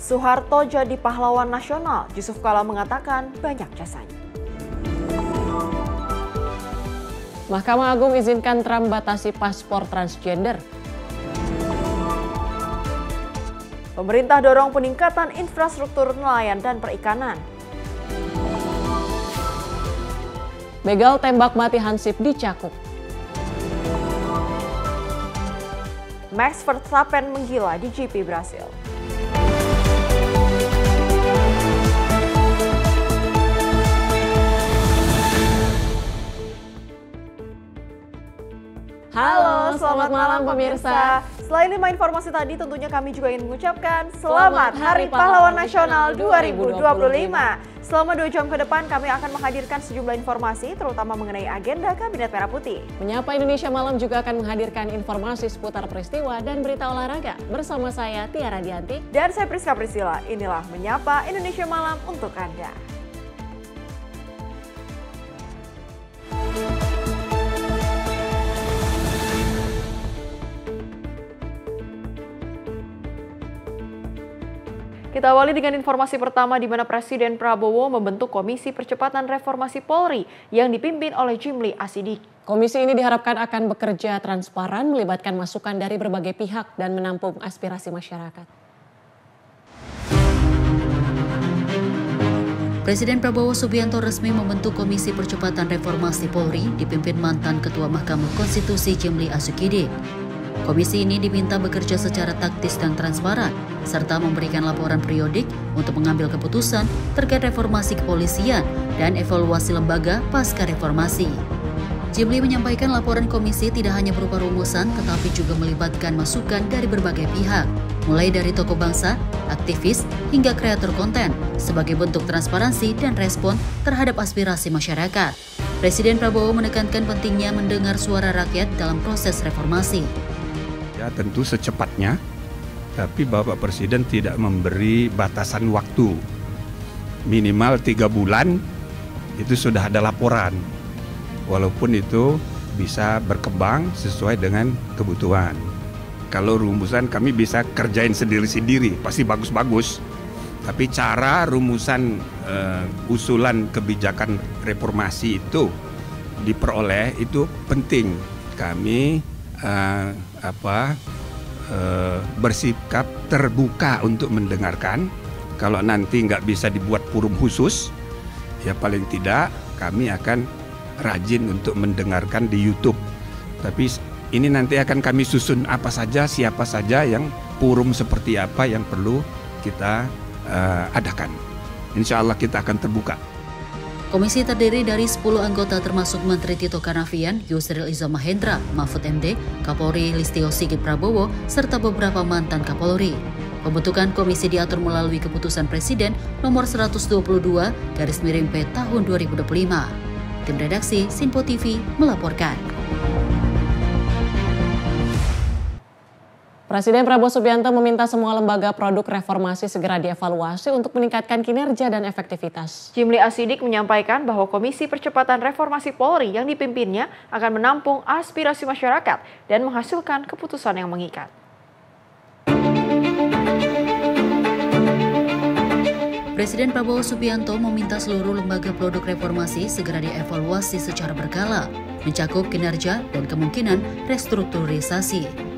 Soeharto jadi pahlawan nasional, Yusuf Kala mengatakan banyak jasanya. Mahkamah Agung izinkan Trump batasi paspor transgender. Pemerintah dorong peningkatan infrastruktur nelayan dan perikanan. Begal tembak mati Hansip di Cakung. Max Verstappen menggila di GP Brasil. Halo, selamat malam pemirsa. Selain 5 informasi tadi, tentunya kami juga ingin mengucapkan Selamat Hari Pahlawan Nasional 2025. Selama 2 jam ke depan kami akan menghadirkan sejumlah informasi, terutama mengenai agenda Kabinet Merah Putih. Menyapa Indonesia Malam juga akan menghadirkan informasi seputar peristiwa dan berita olahraga. Bersama saya Tiara Dianti. Dan saya Priska Priscilla. Inilah Menyapa Indonesia Malam untuk Anda. Kita awali dengan informasi pertama di mana Presiden Prabowo membentuk Komisi Percepatan Reformasi Polri yang dipimpin oleh Jimli Asidik. Komisi ini diharapkan akan bekerja transparan, melibatkan masukan dari berbagai pihak dan menampung aspirasi masyarakat. Presiden Prabowo Subianto resmi membentuk Komisi Percepatan Reformasi Polri dipimpin mantan Ketua Mahkamah Konstitusi Jimli Asidik. Komisi ini diminta bekerja secara taktis dan transparan, serta memberikan laporan periodik untuk mengambil keputusan terkait reformasi kepolisian dan evaluasi lembaga pasca reformasi. Jimli menyampaikan laporan komisi tidak hanya berupa rumusan, tetapi juga melibatkan masukan dari berbagai pihak, mulai dari tokoh bangsa, aktivis, hingga kreator konten, sebagai bentuk transparansi dan respon terhadap aspirasi masyarakat. Presiden Prabowo menekankan pentingnya mendengar suara rakyat dalam proses reformasi. Ya, tentu secepatnya, tapi Bapak Presiden tidak memberi batasan waktu. Minimal 3 bulan itu sudah ada laporan. Walaupun itu bisa berkembang sesuai dengan kebutuhan. Kalau rumusan kami bisa kerjain sendiri-sendiri, pasti bagus-bagus. Tapi cara rumusan usulan kebijakan reformasi itu diperoleh itu penting. Kami bersikap terbuka untuk mendengarkan. Kalau nanti nggak bisa dibuat forum khusus, ya paling tidak kami akan rajin untuk mendengarkan di YouTube. Tapi ini nanti akan kami susun apa saja, siapa saja yang forum seperti apa yang perlu kita adakan. Insya Allah kita akan terbuka. Komisi terdiri dari 10 anggota termasuk Menteri Tito Karnavian, Yusril Iza Mahendra, Mahfud MD, Kapolri Listio Sigit Prabowo, serta beberapa mantan Kapolri. Pembentukan komisi diatur melalui keputusan Presiden nomor 122/P tahun 2025. Tim redaksi Sinpo TV melaporkan. Presiden Prabowo Subianto meminta semua lembaga produk reformasi segera dievaluasi untuk meningkatkan kinerja dan efektivitas. Jimli Asidik menyampaikan bahwa Komisi Percepatan Reformasi Polri yang dipimpinnya akan menampung aspirasi masyarakat dan menghasilkan keputusan yang mengikat. Presiden Prabowo Subianto meminta seluruh lembaga produk reformasi segera dievaluasi secara berkala, mencakup kinerja dan kemungkinan restrukturisasi.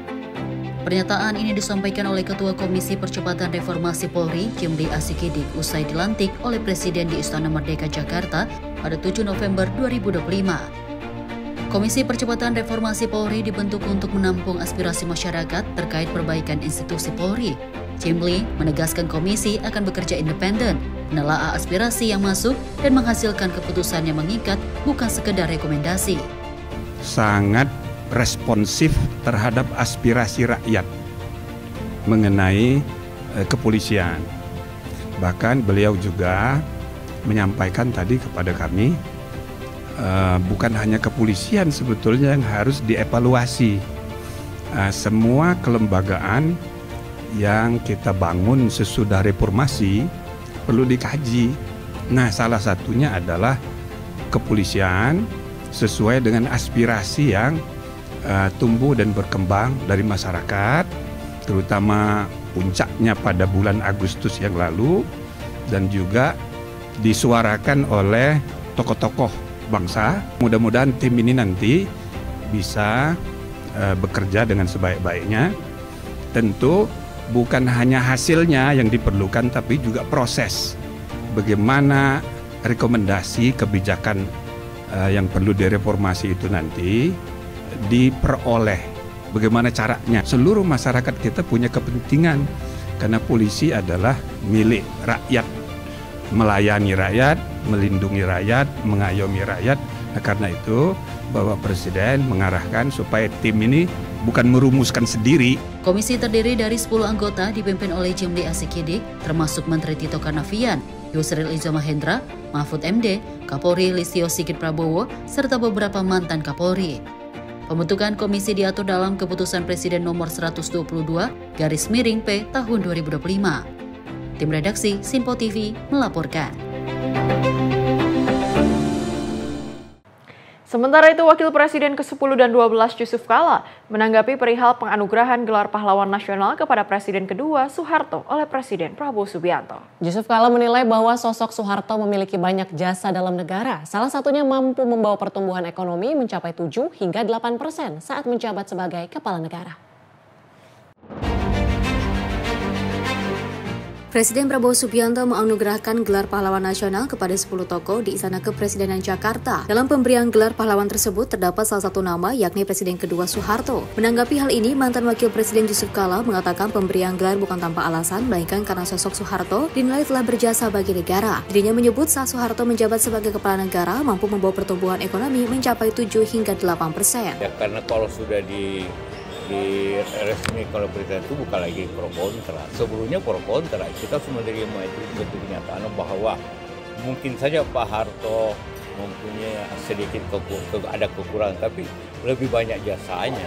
Pernyataan ini disampaikan oleh Ketua Komisi Percepatan Reformasi Polri, Jimli Asidik, usai dilantik oleh Presiden di Istana Merdeka, Jakarta pada 7 November 2025. Komisi Percepatan Reformasi Polri dibentuk untuk menampung aspirasi masyarakat terkait perbaikan institusi Polri. Jimli menegaskan komisi akan bekerja independen, menelaah aspirasi yang masuk dan menghasilkan keputusan yang mengikat, bukan sekedar rekomendasi. Sangat responsif terhadap aspirasi rakyat mengenai kepolisian. Bahkan beliau juga menyampaikan tadi kepada kami, bukan hanya kepolisian sebetulnya yang harus dievaluasi. Semua kelembagaan yang kita bangun sesudah reformasi perlu dikaji. Nah, salah satunya adalah kepolisian sesuai dengan aspirasi yang tumbuh dan berkembang dari masyarakat, terutama puncaknya pada bulan Agustus yang lalu dan juga disuarakan oleh tokoh-tokoh bangsa. Mudah-mudahan tim ini nanti bisa bekerja dengan sebaik-baiknya. Tentu bukan hanya hasilnya yang diperlukan, tapi juga proses. Bagaimana rekomendasi kebijakan yang perlu direformasi itu nanti diperoleh. Bagaimana caranya? Seluruh masyarakat kita punya kepentingan karena polisi adalah milik rakyat, melayani rakyat, melindungi rakyat, mengayomi rakyat. Nah, karena itu Bapak Presiden mengarahkan supaya tim ini bukan merumuskan sendiri. Komisi terdiri dari 10 anggota dipimpin oleh Jimli Asyikidik, termasuk Menteri Tito Karnavian, Yusril Iza Mahendra, Mahfud MD, Kapolri Listio Sigit Prabowo, serta beberapa mantan Kapolri. Pembentukan komisi diatur dalam Keputusan Presiden Nomor 122/P Tahun 2025. Tim redaksi Simpo TV melaporkan. Sementara itu, Wakil Presiden ke-10 dan 12 Yusuf Kala menanggapi perihal penganugerahan gelar pahlawan nasional kepada Presiden kedua Soeharto oleh Presiden Prabowo Subianto. Yusuf Kala menilai bahwa sosok Soeharto memiliki banyak jasa dalam negara. Salah satunya mampu membawa pertumbuhan ekonomi mencapai 7 hingga 8% saat menjabat sebagai kepala negara. Presiden Prabowo Subianto menganugerahkan gelar pahlawan nasional kepada 10 tokoh di Istana Kepresidenan Jakarta. Dalam pemberian gelar pahlawan tersebut terdapat salah satu nama, yakni Presiden kedua Soeharto. Menanggapi hal ini, mantan Wakil Presiden Yusuf Kala mengatakan pemberian gelar bukan tanpa alasan, melainkan karena sosok Soeharto dinilai telah berjasa bagi negara. Dirinya menyebut saat Soeharto menjabat sebagai kepala negara mampu membawa pertumbuhan ekonomi mencapai 7 hingga 8%. Ya, karena kalau sudah di resmi kalau berita itu bukan lagi pro kontra. Sebelumnya pro kontra, kita semua menerima itu bentuk kenyataan bahwa mungkin saja Pak Harto mempunyai sedikit ada kekurangan, tapi lebih banyak jasanya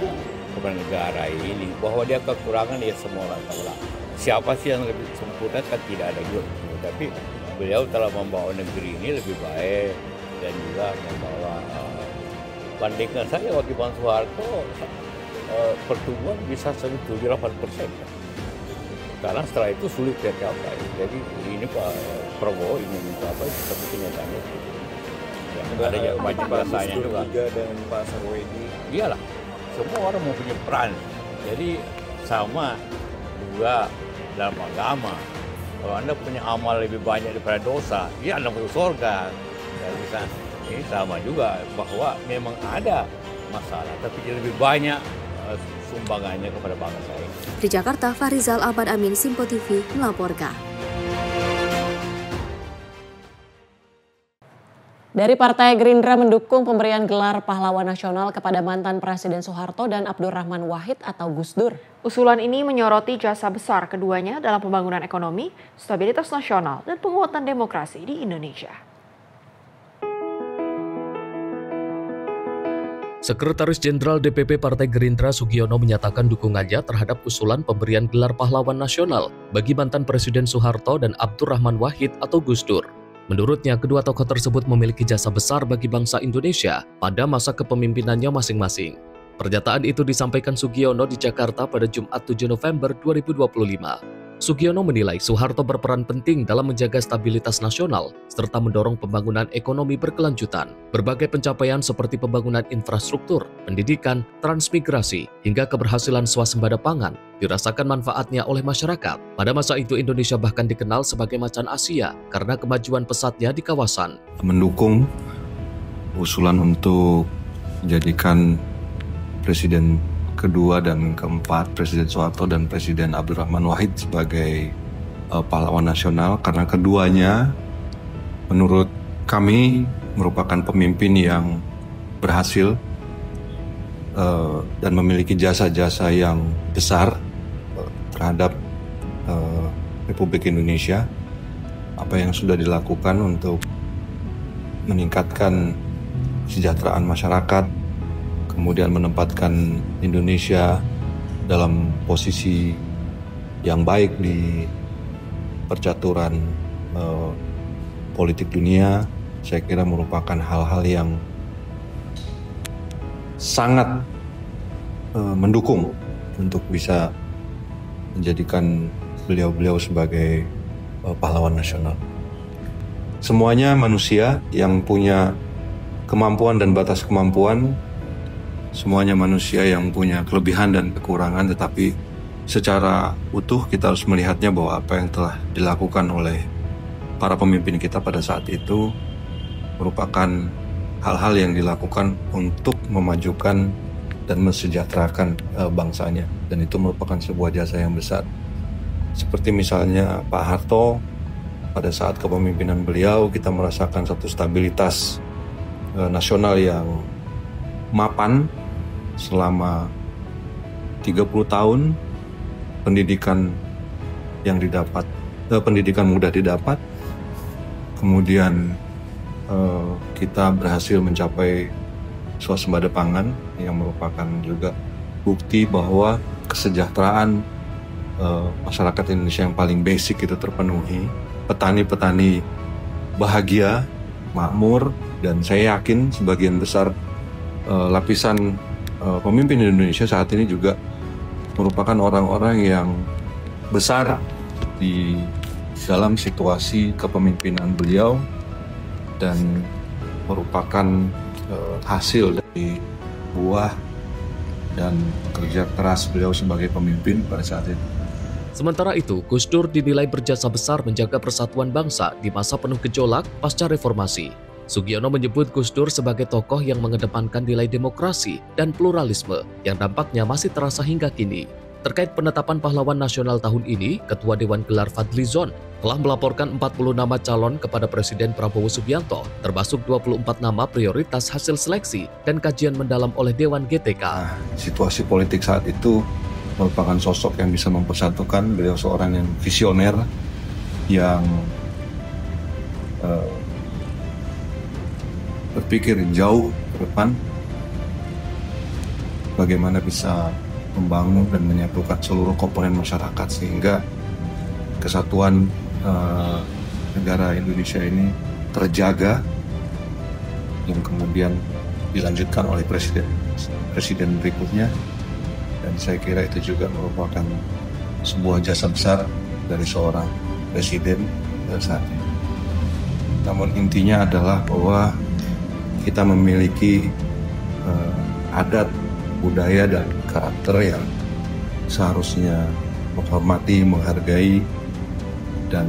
kepada negara ini. Bahwa dia kekurangan, ya semua orang tahu lah. Siapa sih yang lebih sempurna kan tidak ada juga. Tapi beliau telah membawa negeri ini lebih baik dan juga membawa bandingkan saya waktu Bang Soeharto. Pertumbuhan bisa sampai 7-8%. Karena setelah itu sulit tercapai. Jadi ini Pak Prabowo ingin mencapai seperti kenyataannya. Ya, ada yang banyak bahasanya juga. Dan Pak Sarwedi. Iyalah, semua orang mempunyai peran. Jadi sama juga dalam agama. Kalau Anda punya amal lebih banyak daripada dosa, ya Anda masuk surga. Dan ini sama juga bahwa memang ada masalah, tapi lebih banyak sumbangannya kepada bangsa ini. Di Jakarta, Farizal Ahmad Amin, Simpo TV melaporkan. Dari Partai Gerindra mendukung pemberian gelar pahlawan nasional kepada mantan Presiden Soeharto dan Abdurrahman Wahid atau Gus Dur. Usulan ini menyoroti jasa besar keduanya dalam pembangunan ekonomi, stabilitas nasional, dan penguatan demokrasi di Indonesia. Sekretaris Jenderal DPP Partai Gerindra Sugiono menyatakan dukungannya terhadap usulan pemberian gelar pahlawan nasional bagi mantan Presiden Soeharto dan Abdurrahman Wahid atau Gus Dur. Menurutnya, kedua tokoh tersebut memiliki jasa besar bagi bangsa Indonesia pada masa kepemimpinannya masing-masing. Pernyataan itu disampaikan Sugiono di Jakarta pada Jumat 7 November 2025. Sugiono menilai Soeharto berperan penting dalam menjaga stabilitas nasional serta mendorong pembangunan ekonomi berkelanjutan. Berbagai pencapaian seperti pembangunan infrastruktur, pendidikan, transmigrasi, hingga keberhasilan swasembada pangan dirasakan manfaatnya oleh masyarakat. Pada masa itu Indonesia bahkan dikenal sebagai macan Asia karena kemajuan pesatnya di kawasan. Mendukung usulan untuk menjadikan Presiden kedua dan keempat Presiden Soeharto dan Presiden Abdurrahman Wahid sebagai pahlawan nasional karena keduanya menurut kami merupakan pemimpin yang berhasil dan memiliki jasa-jasa yang besar terhadap Republik Indonesia. Apa yang sudah dilakukan untuk meningkatkan kesejahteraan masyarakat, kemudian menempatkan Indonesia dalam posisi yang baik di percaturan politik dunia, saya kira merupakan hal-hal yang sangat mendukung untuk bisa menjadikan beliau-beliau sebagai pahlawan nasional. Semuanya manusia yang punya kemampuan dan batas kemampuan, semuanya manusia yang punya kelebihan dan kekurangan, tetapi secara utuh kita harus melihatnya bahwa apa yang telah dilakukan oleh para pemimpin kita pada saat itu merupakan hal-hal yang dilakukan untuk memajukan dan mensejahterakan bangsanya, dan itu merupakan sebuah jasa yang besar. Seperti misalnya Pak Harto, pada saat kepemimpinan beliau kita merasakan satu stabilitas nasional yang mapan selama 30 tahun, pendidikan yang didapat, pendidikan mudah didapat, kemudian kita berhasil mencapai swasembada pangan yang merupakan juga bukti bahwa kesejahteraan masyarakat Indonesia yang paling basic itu terpenuhi. Petani-petani bahagia, makmur, dan saya yakin sebagian besar lapisan pemimpin Indonesia saat ini juga merupakan orang-orang yang besar di dalam situasi kepemimpinan beliau dan merupakan hasil dari buah dan kerja keras beliau sebagai pemimpin pada saat itu. Sementara itu, Gus Dur dinilai berjasa besar menjaga persatuan bangsa di masa penuh gejolak pasca reformasi. Sugiono menyebut Gus Dur sebagai tokoh yang mengedepankan nilai demokrasi dan pluralisme yang dampaknya masih terasa hingga kini. Terkait penetapan pahlawan nasional tahun ini, Ketua Dewan Gelar Fadlizon telah melaporkan 40 nama calon kepada Presiden Prabowo Subianto, termasuk 24 nama prioritas hasil seleksi dan kajian mendalam oleh Dewan GTK. Situasi politik saat itu merupakan sosok yang bisa mempersatukan. Beliau seorang yang visioner, yang berpikir jauh ke depan, bagaimana bisa membangun dan menyatukan seluruh komponen masyarakat sehingga kesatuan negara Indonesia ini terjaga, yang kemudian dilanjutkan oleh presiden berikutnya, dan saya kira itu juga merupakan sebuah jasa besar dari seorang presiden saat ini. Namun intinya adalah bahwa kita memiliki adat, budaya, dan karakter yang seharusnya menghormati, menghargai, dan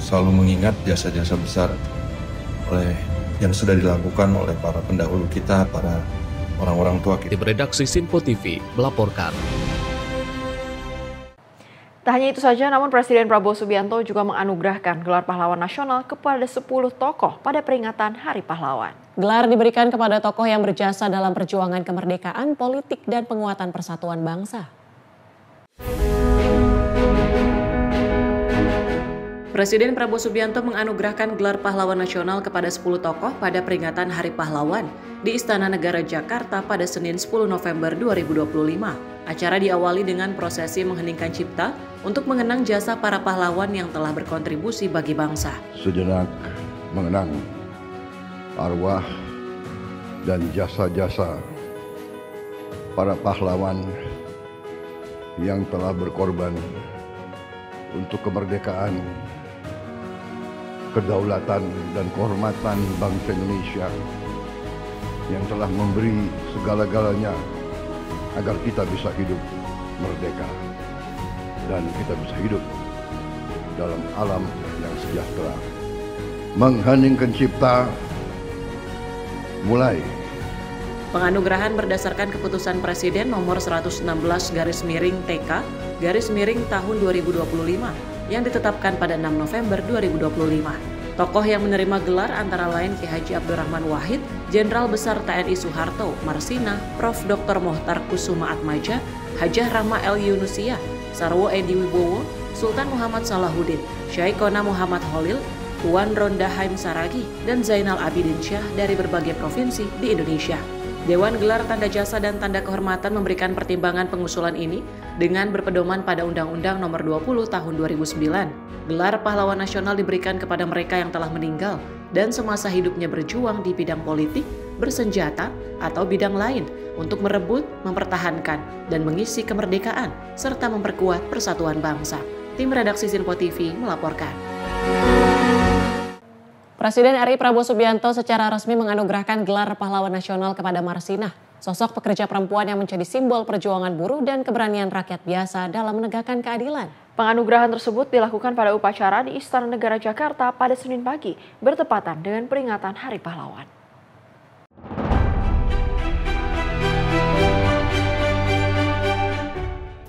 selalu mengingat jasa-jasa besar yang sudah dilakukan oleh para pendahulu kita, para orang-orang tua kita. Tim redaksi Sinpo TV melaporkan. Tak hanya itu saja, namun Presiden Prabowo Subianto juga menganugerahkan gelar pahlawan nasional kepada 10 tokoh pada peringatan Hari Pahlawan. Gelar diberikan kepada tokoh yang berjasa dalam perjuangan kemerdekaan, politik, dan penguatan persatuan bangsa. Presiden Prabowo Subianto menganugerahkan gelar pahlawan nasional kepada 10 tokoh pada peringatan Hari Pahlawan di Istana Negara Jakarta pada Senin 10 November 2025. Acara diawali dengan prosesi mengheningkan cipta untuk mengenang jasa para pahlawan yang telah berkontribusi bagi bangsa. Sejenak mengenang arwah dan jasa-jasa para pahlawan yang telah berkorban untuk kemerdekaan, kedaulatan, dan kehormatan bangsa Indonesia, yang telah memberi segala-galanya agar kita bisa hidup merdeka dan kita bisa hidup dalam alam yang sejahtera. Mengheningkan cipta mulai. Penganugerahan berdasarkan keputusan Presiden nomor 116/TK/tahun 2025 yang ditetapkan pada 6 November 2025. Tokoh yang menerima gelar antara lain Ki Haji Abdurrahman Wahid, Jenderal Besar TNI Soeharto, Marsina, Prof. Dr. Mohtar Kusuma Atmaja, Hajah Rama El Yunusia, Sarwo Edi Wibowo, Sultan Muhammad Salahuddin, Syaikona Muhammad Holil, Puan Ronda Haim Saragi, dan Zainal Abidin Syah dari berbagai provinsi di Indonesia. Dewan Gelar Tanda Jasa dan Tanda Kehormatan memberikan pertimbangan pengusulan ini dengan berpedoman pada Undang-Undang Nomor 20 Tahun 2009. Gelar Pahlawan Nasional diberikan kepada mereka yang telah meninggal dan semasa hidupnya berjuang di bidang politik, bersenjata, atau bidang lain untuk merebut, mempertahankan, dan mengisi kemerdekaan, serta memperkuat persatuan bangsa. Tim Redaksi Sinpo TV melaporkan. Presiden RI Prabowo Subianto secara resmi menganugerahkan gelar pahlawan nasional kepada Marsinah, sosok pekerja perempuan yang menjadi simbol perjuangan buruh dan keberanian rakyat biasa dalam menegakkan keadilan. Penganugerahan tersebut dilakukan pada upacara di Istana Negara Jakarta pada Senin pagi, bertepatan dengan peringatan Hari Pahlawan.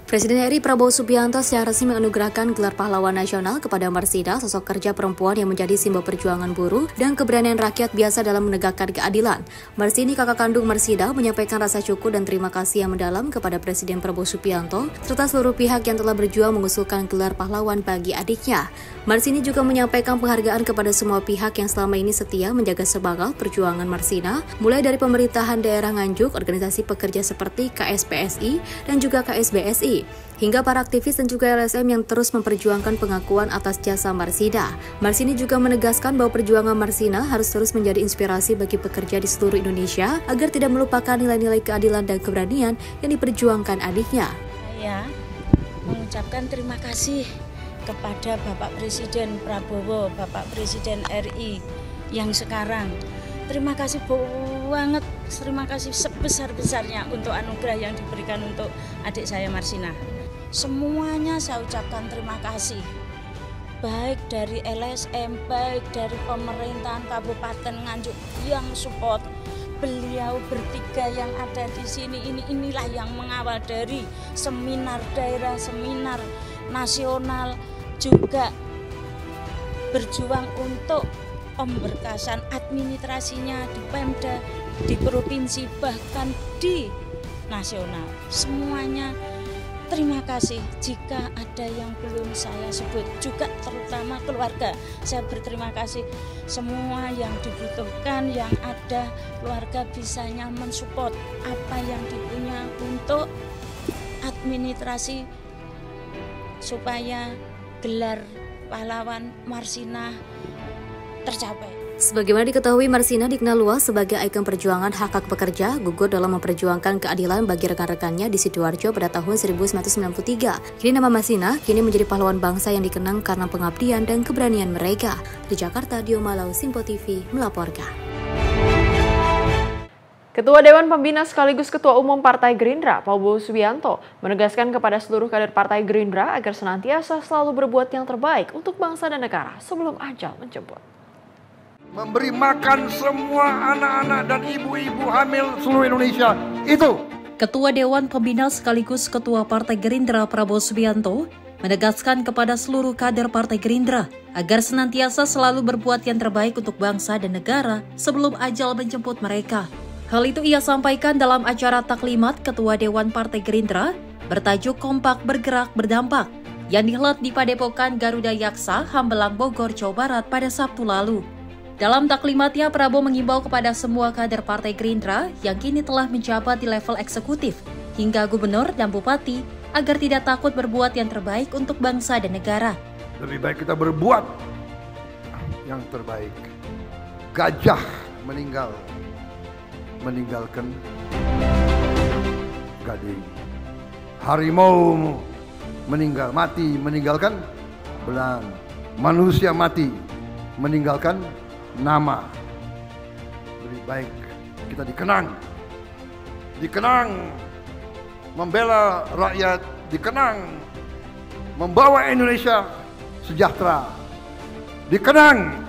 Presiden RI Prabowo Subianto secara resmi menganugerahkan gelar pahlawan nasional kepada Marsinah, sosok kerja perempuan yang menjadi simbol perjuangan buruh dan keberanian rakyat biasa dalam menegakkan keadilan. Marsini, kakak kandung Marsinah, menyampaikan rasa syukur dan terima kasih yang mendalam kepada Presiden Prabowo Subianto serta seluruh pihak yang telah berjuang mengusulkan gelar pahlawan bagi adiknya. Marsini juga menyampaikan penghargaan kepada semua pihak yang selama ini setia menjaga semangat perjuangan Marsinah, mulai dari pemerintahan daerah Nganjuk, organisasi pekerja seperti KSPSI dan juga KSBSI, hingga para aktivis dan juga LSM yang terus memperjuangkan pengakuan atas jasa Marsinah. Marsini juga menegaskan bahwa perjuangan Marsinah harus terus menjadi inspirasi bagi pekerja di seluruh Indonesia agar tidak melupakan nilai-nilai keadilan dan keberanian yang diperjuangkan adiknya. Saya mengucapkan terima kasih kepada Bapak Presiden Prabowo, Bapak Presiden RI yang sekarang. Terima kasih banget, terima kasih sebesar-besarnya untuk anugerah yang diberikan untuk adik saya Marsinah. Semuanya saya ucapkan terima kasih. Baik dari LSM, baik dari pemerintahan Kabupaten Nganjuk yang support. Beliau bertiga yang ada di sini, inilah yang mengawal dari seminar daerah, seminar nasional, juga berjuang untuk pemberkasan administrasinya di Pemda, di provinsi, bahkan di nasional. Semuanya terima kasih. Jika ada yang belum saya sebut, juga terutama keluarga, saya berterima kasih. Semua yang dibutuhkan, yang ada, keluarga bisa nyaman support apa yang dipunya untuk administrasi supaya gelar pahlawan Marsinah tercapai. Sebagaimana diketahui, Marsinah dikenal luas sebagai ikon perjuangan hak-hak pekerja, gugur dalam memperjuangkan keadilan bagi rekan-rekannya di Sidoarjo pada tahun 1993. Kini nama Marsinah kini menjadi pahlawan bangsa yang dikenang karena pengabdian dan keberanian mereka. Di Jakarta, Dio Malau, Sinpo TV melaporkan. Ketua Dewan Pembina sekaligus Ketua Umum Partai Gerindra, Prabowo Subianto, menegaskan kepada seluruh kader Partai Gerindra agar senantiasa selalu berbuat yang terbaik untuk bangsa dan negara sebelum ajal menjemput. Memberi makan semua anak-anak dan ibu-ibu hamil seluruh Indonesia, itu. Ketua Dewan Pembina sekaligus Ketua Partai Gerindra Prabowo Subianto menegaskan kepada seluruh kader Partai Gerindra agar senantiasa selalu berbuat yang terbaik untuk bangsa dan negara sebelum ajal menjemput mereka. Hal itu ia sampaikan dalam acara taklimat Ketua Dewan Partai Gerindra bertajuk Kompak Bergerak Berdampak yang dihelat di Padepokan Garuda Yaksa, Hambelang, Bogor, Jawa Barat pada Sabtu lalu. Dalam taklimatnya, Prabowo mengimbau kepada semua kader Partai Gerindra yang kini telah menjabat di level eksekutif hingga gubernur dan bupati agar tidak takut berbuat yang terbaik untuk bangsa dan negara. Lebih baik kita berbuat yang terbaik. Gajah meninggalkan gading. Harimau meninggalkan belang. Manusia mati meninggalkan nama. Lebih baik kita dikenang membela rakyat, dikenang membawa Indonesia sejahtera, dikenang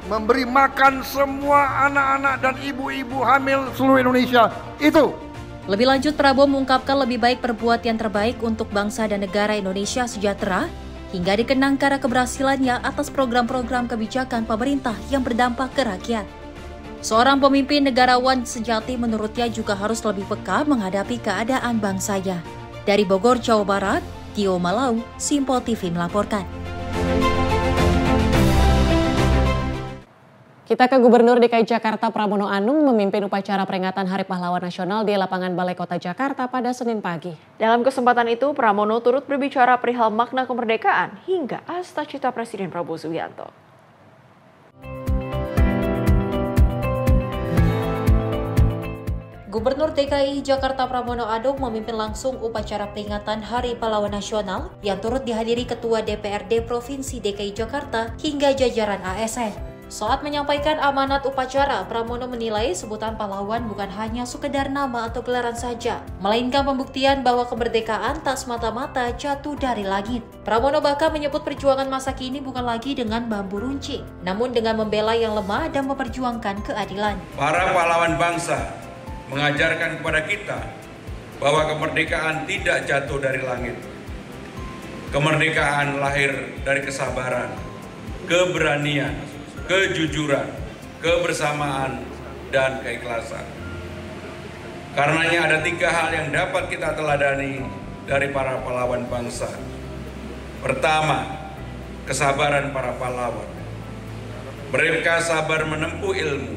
memberi makan semua anak-anak dan ibu-ibu hamil seluruh Indonesia, itu. Lebih lanjut, Prabowo mengungkapkan lebih baik berbuat yang terbaik untuk bangsa dan negara Indonesia sejahtera hingga dikenang karena keberhasilannya atas program-program kebijakan pemerintah yang berdampak ke rakyat. Seorang pemimpin negarawan sejati menurutnya juga harus lebih peka menghadapi keadaan bangsanya. Dari Bogor, Jawa Barat, Dio Malau, Sinpo TV melaporkan. Kita ke Gubernur DKI Jakarta Pramono Anung memimpin upacara peringatan Hari Pahlawan Nasional di lapangan Balai Kota Jakarta pada Senin pagi. Dalam kesempatan itu, Pramono turut berbicara perihal makna kemerdekaan hingga cita-cita Presiden Prabowo Subianto. Gubernur DKI Jakarta Pramono Anung memimpin langsung upacara peringatan Hari Pahlawan Nasional yang turut dihadiri Ketua DPRD Provinsi DKI Jakarta hingga jajaran ASN. Saat menyampaikan amanat upacara, Pramono menilai sebutan pahlawan bukan hanya sekedar nama atau gelaran saja, melainkan pembuktian bahwa kemerdekaan tak semata-mata jatuh dari langit. Pramono bahkan menyebut perjuangan masa kini bukan lagi dengan bambu runcing, namun dengan membela yang lemah dan memperjuangkan keadilan. Para pahlawan bangsa mengajarkan kepada kita bahwa kemerdekaan tidak jatuh dari langit. Kemerdekaan lahir dari kesabaran, keberanian, kejujuran, kebersamaan, dan keikhlasan. Karenanya ada 3 hal yang dapat kita teladani dari para pahlawan bangsa. Pertama, kesabaran para pahlawan. Mereka sabar menempuh ilmu,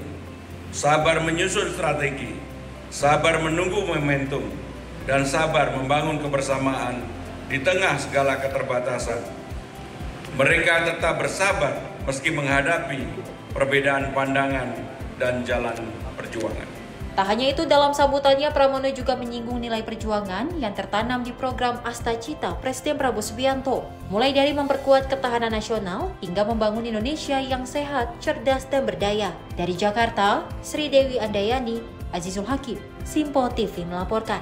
sabar menyusun strategi, sabar menunggu momentum, dan sabar membangun kebersamaan di tengah segala keterbatasan. Mereka tetap bersabar meski menghadapi perbedaan pandangan dan jalan perjuangan. Tak hanya itu, dalam sambutannya Pramono juga menyinggung nilai perjuangan yang tertanam di program Astacita Presiden Prabowo Subianto, mulai dari memperkuat ketahanan nasional hingga membangun Indonesia yang sehat, cerdas, dan berdaya. Dari Jakarta, Sri Dewi Andayani, Azizul Hakim, Simpo TV melaporkan.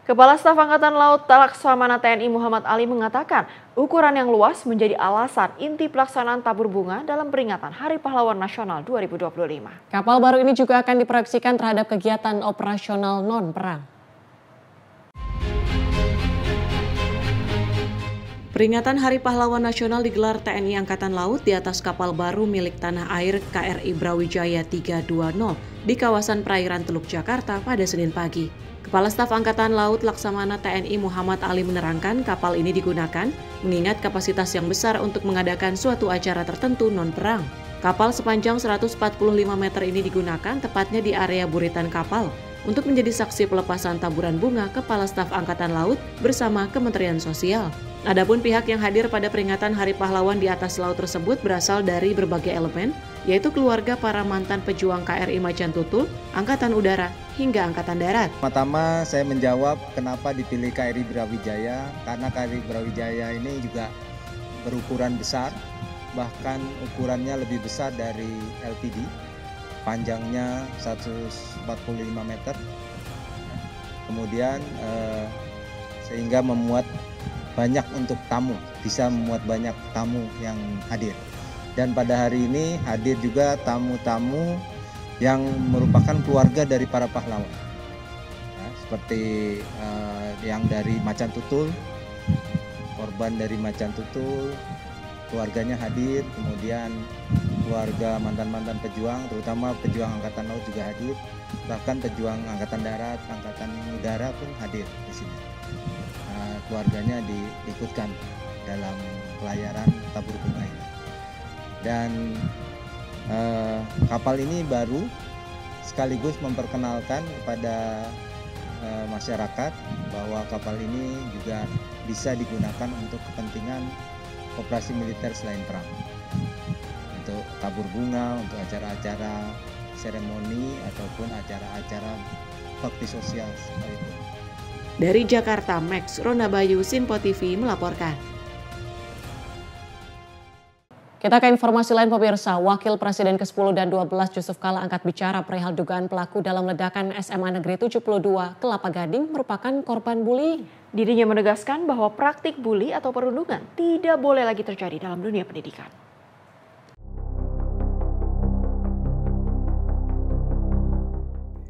Kepala Staf Angkatan Laut Laksamana TNI Muhammad Ali mengatakan ukuran yang luas menjadi alasan inti pelaksanaan tabur bunga dalam peringatan Hari Pahlawan Nasional 2025. Kapal baru ini juga akan diproyeksikan terhadap kegiatan operasional non-perang. Peringatan Hari Pahlawan Nasional digelar TNI Angkatan Laut di atas kapal baru milik tanah air KRI Brawijaya 320 di kawasan perairan Teluk Jakarta pada Senin pagi. Kepala Staf Angkatan Laut Laksamana TNI Muhammad Ali menerangkan kapal ini digunakan mengingat kapasitas yang besar untuk mengadakan suatu acara tertentu non-perang. Kapal sepanjang 145 meter ini digunakan tepatnya di area buritan kapal untuk menjadi saksi pelepasan taburan bunga Kepala Staf Angkatan Laut bersama Kementerian Sosial. Adapun pihak yang hadir pada peringatan Hari Pahlawan di atas laut tersebut berasal dari berbagai elemen, yaitu keluarga para mantan pejuang KRI Macan Tutul, Angkatan Udara, hingga Angkatan Darat. Pertama saya menjawab kenapa dipilih KRI Brawijaya, karena KRI Brawijaya ini juga berukuran besar, bahkan ukurannya lebih besar dari LPD, panjangnya 145 meter, kemudian sehingga memuat banyak untuk tamu, bisa memuat banyak tamu yang hadir. Dan pada hari ini hadir juga tamu-tamu yang merupakan keluarga dari para pahlawan, ya, seperti yang dari Macan Tutul, korban dari Macan Tutul, keluarganya hadir, kemudian keluarga mantan-mantan pejuang, terutama pejuang Angkatan Laut juga hadir, bahkan pejuang Angkatan Darat, Angkatan Udara pun hadir di sini. Keluarganya diikutkan dalam pelayaran tabur bunga ini. Dan kapal ini baru sekaligus memperkenalkan kepada masyarakat bahwa kapal ini juga bisa digunakan untuk kepentingan operasi militer selain perang, untuk tabur bunga, untuk acara-acara seremoni ataupun acara-acara bakti sosial sekalipun. Dari Jakarta, Max Ronabayu, Simpo TV melaporkan. Kita ke informasi lain pemirsa, Wakil Presiden ke-10 dan 12 Yusuf Kala angkat bicara perihal dugaan pelaku dalam ledakan SMA Negeri 72 Kelapa Gading merupakan korban bullying. Dirinya menegaskan bahwa praktik bully atau perundungan tidak boleh lagi terjadi dalam dunia pendidikan.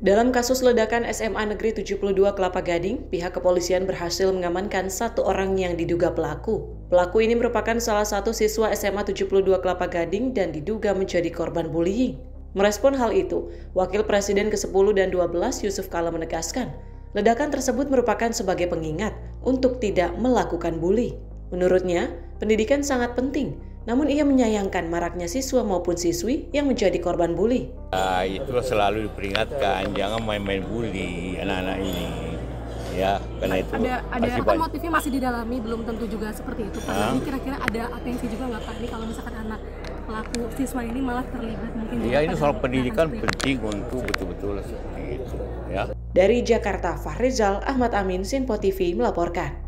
Dalam kasus ledakan SMA Negeri 72 Kelapa Gading, pihak kepolisian berhasil mengamankan 1 orang yang diduga pelaku. Pelaku ini merupakan salah satu siswa SMA 72 Kelapa Gading dan diduga menjadi korban bullying. Merespon hal itu, Wakil Presiden ke-10 dan 12 Yusuf Kala menegaskan, ledakan tersebut merupakan sebagai pengingat untuk tidak melakukan bully. Menurutnya, pendidikan sangat penting, namun ia menyayangkan maraknya siswa maupun siswi yang menjadi korban bully. Itu selalu diperingatkan, jangan main-main bully anak-anak ini. Ya, karena itu ada kan motifnya masih didalami, belum tentu juga seperti itu. Pak, ini kira-kira ada atensi juga nggak Pak? Ini kalau misalkan anak pelaku siswa ini malah terlibat mungkin. Iya, ini soal pendidikan penting untuk betul-betul seperti itu ya. Dari Jakarta, Fahrizal Ahmad Amin, Sinpo TV melaporkan.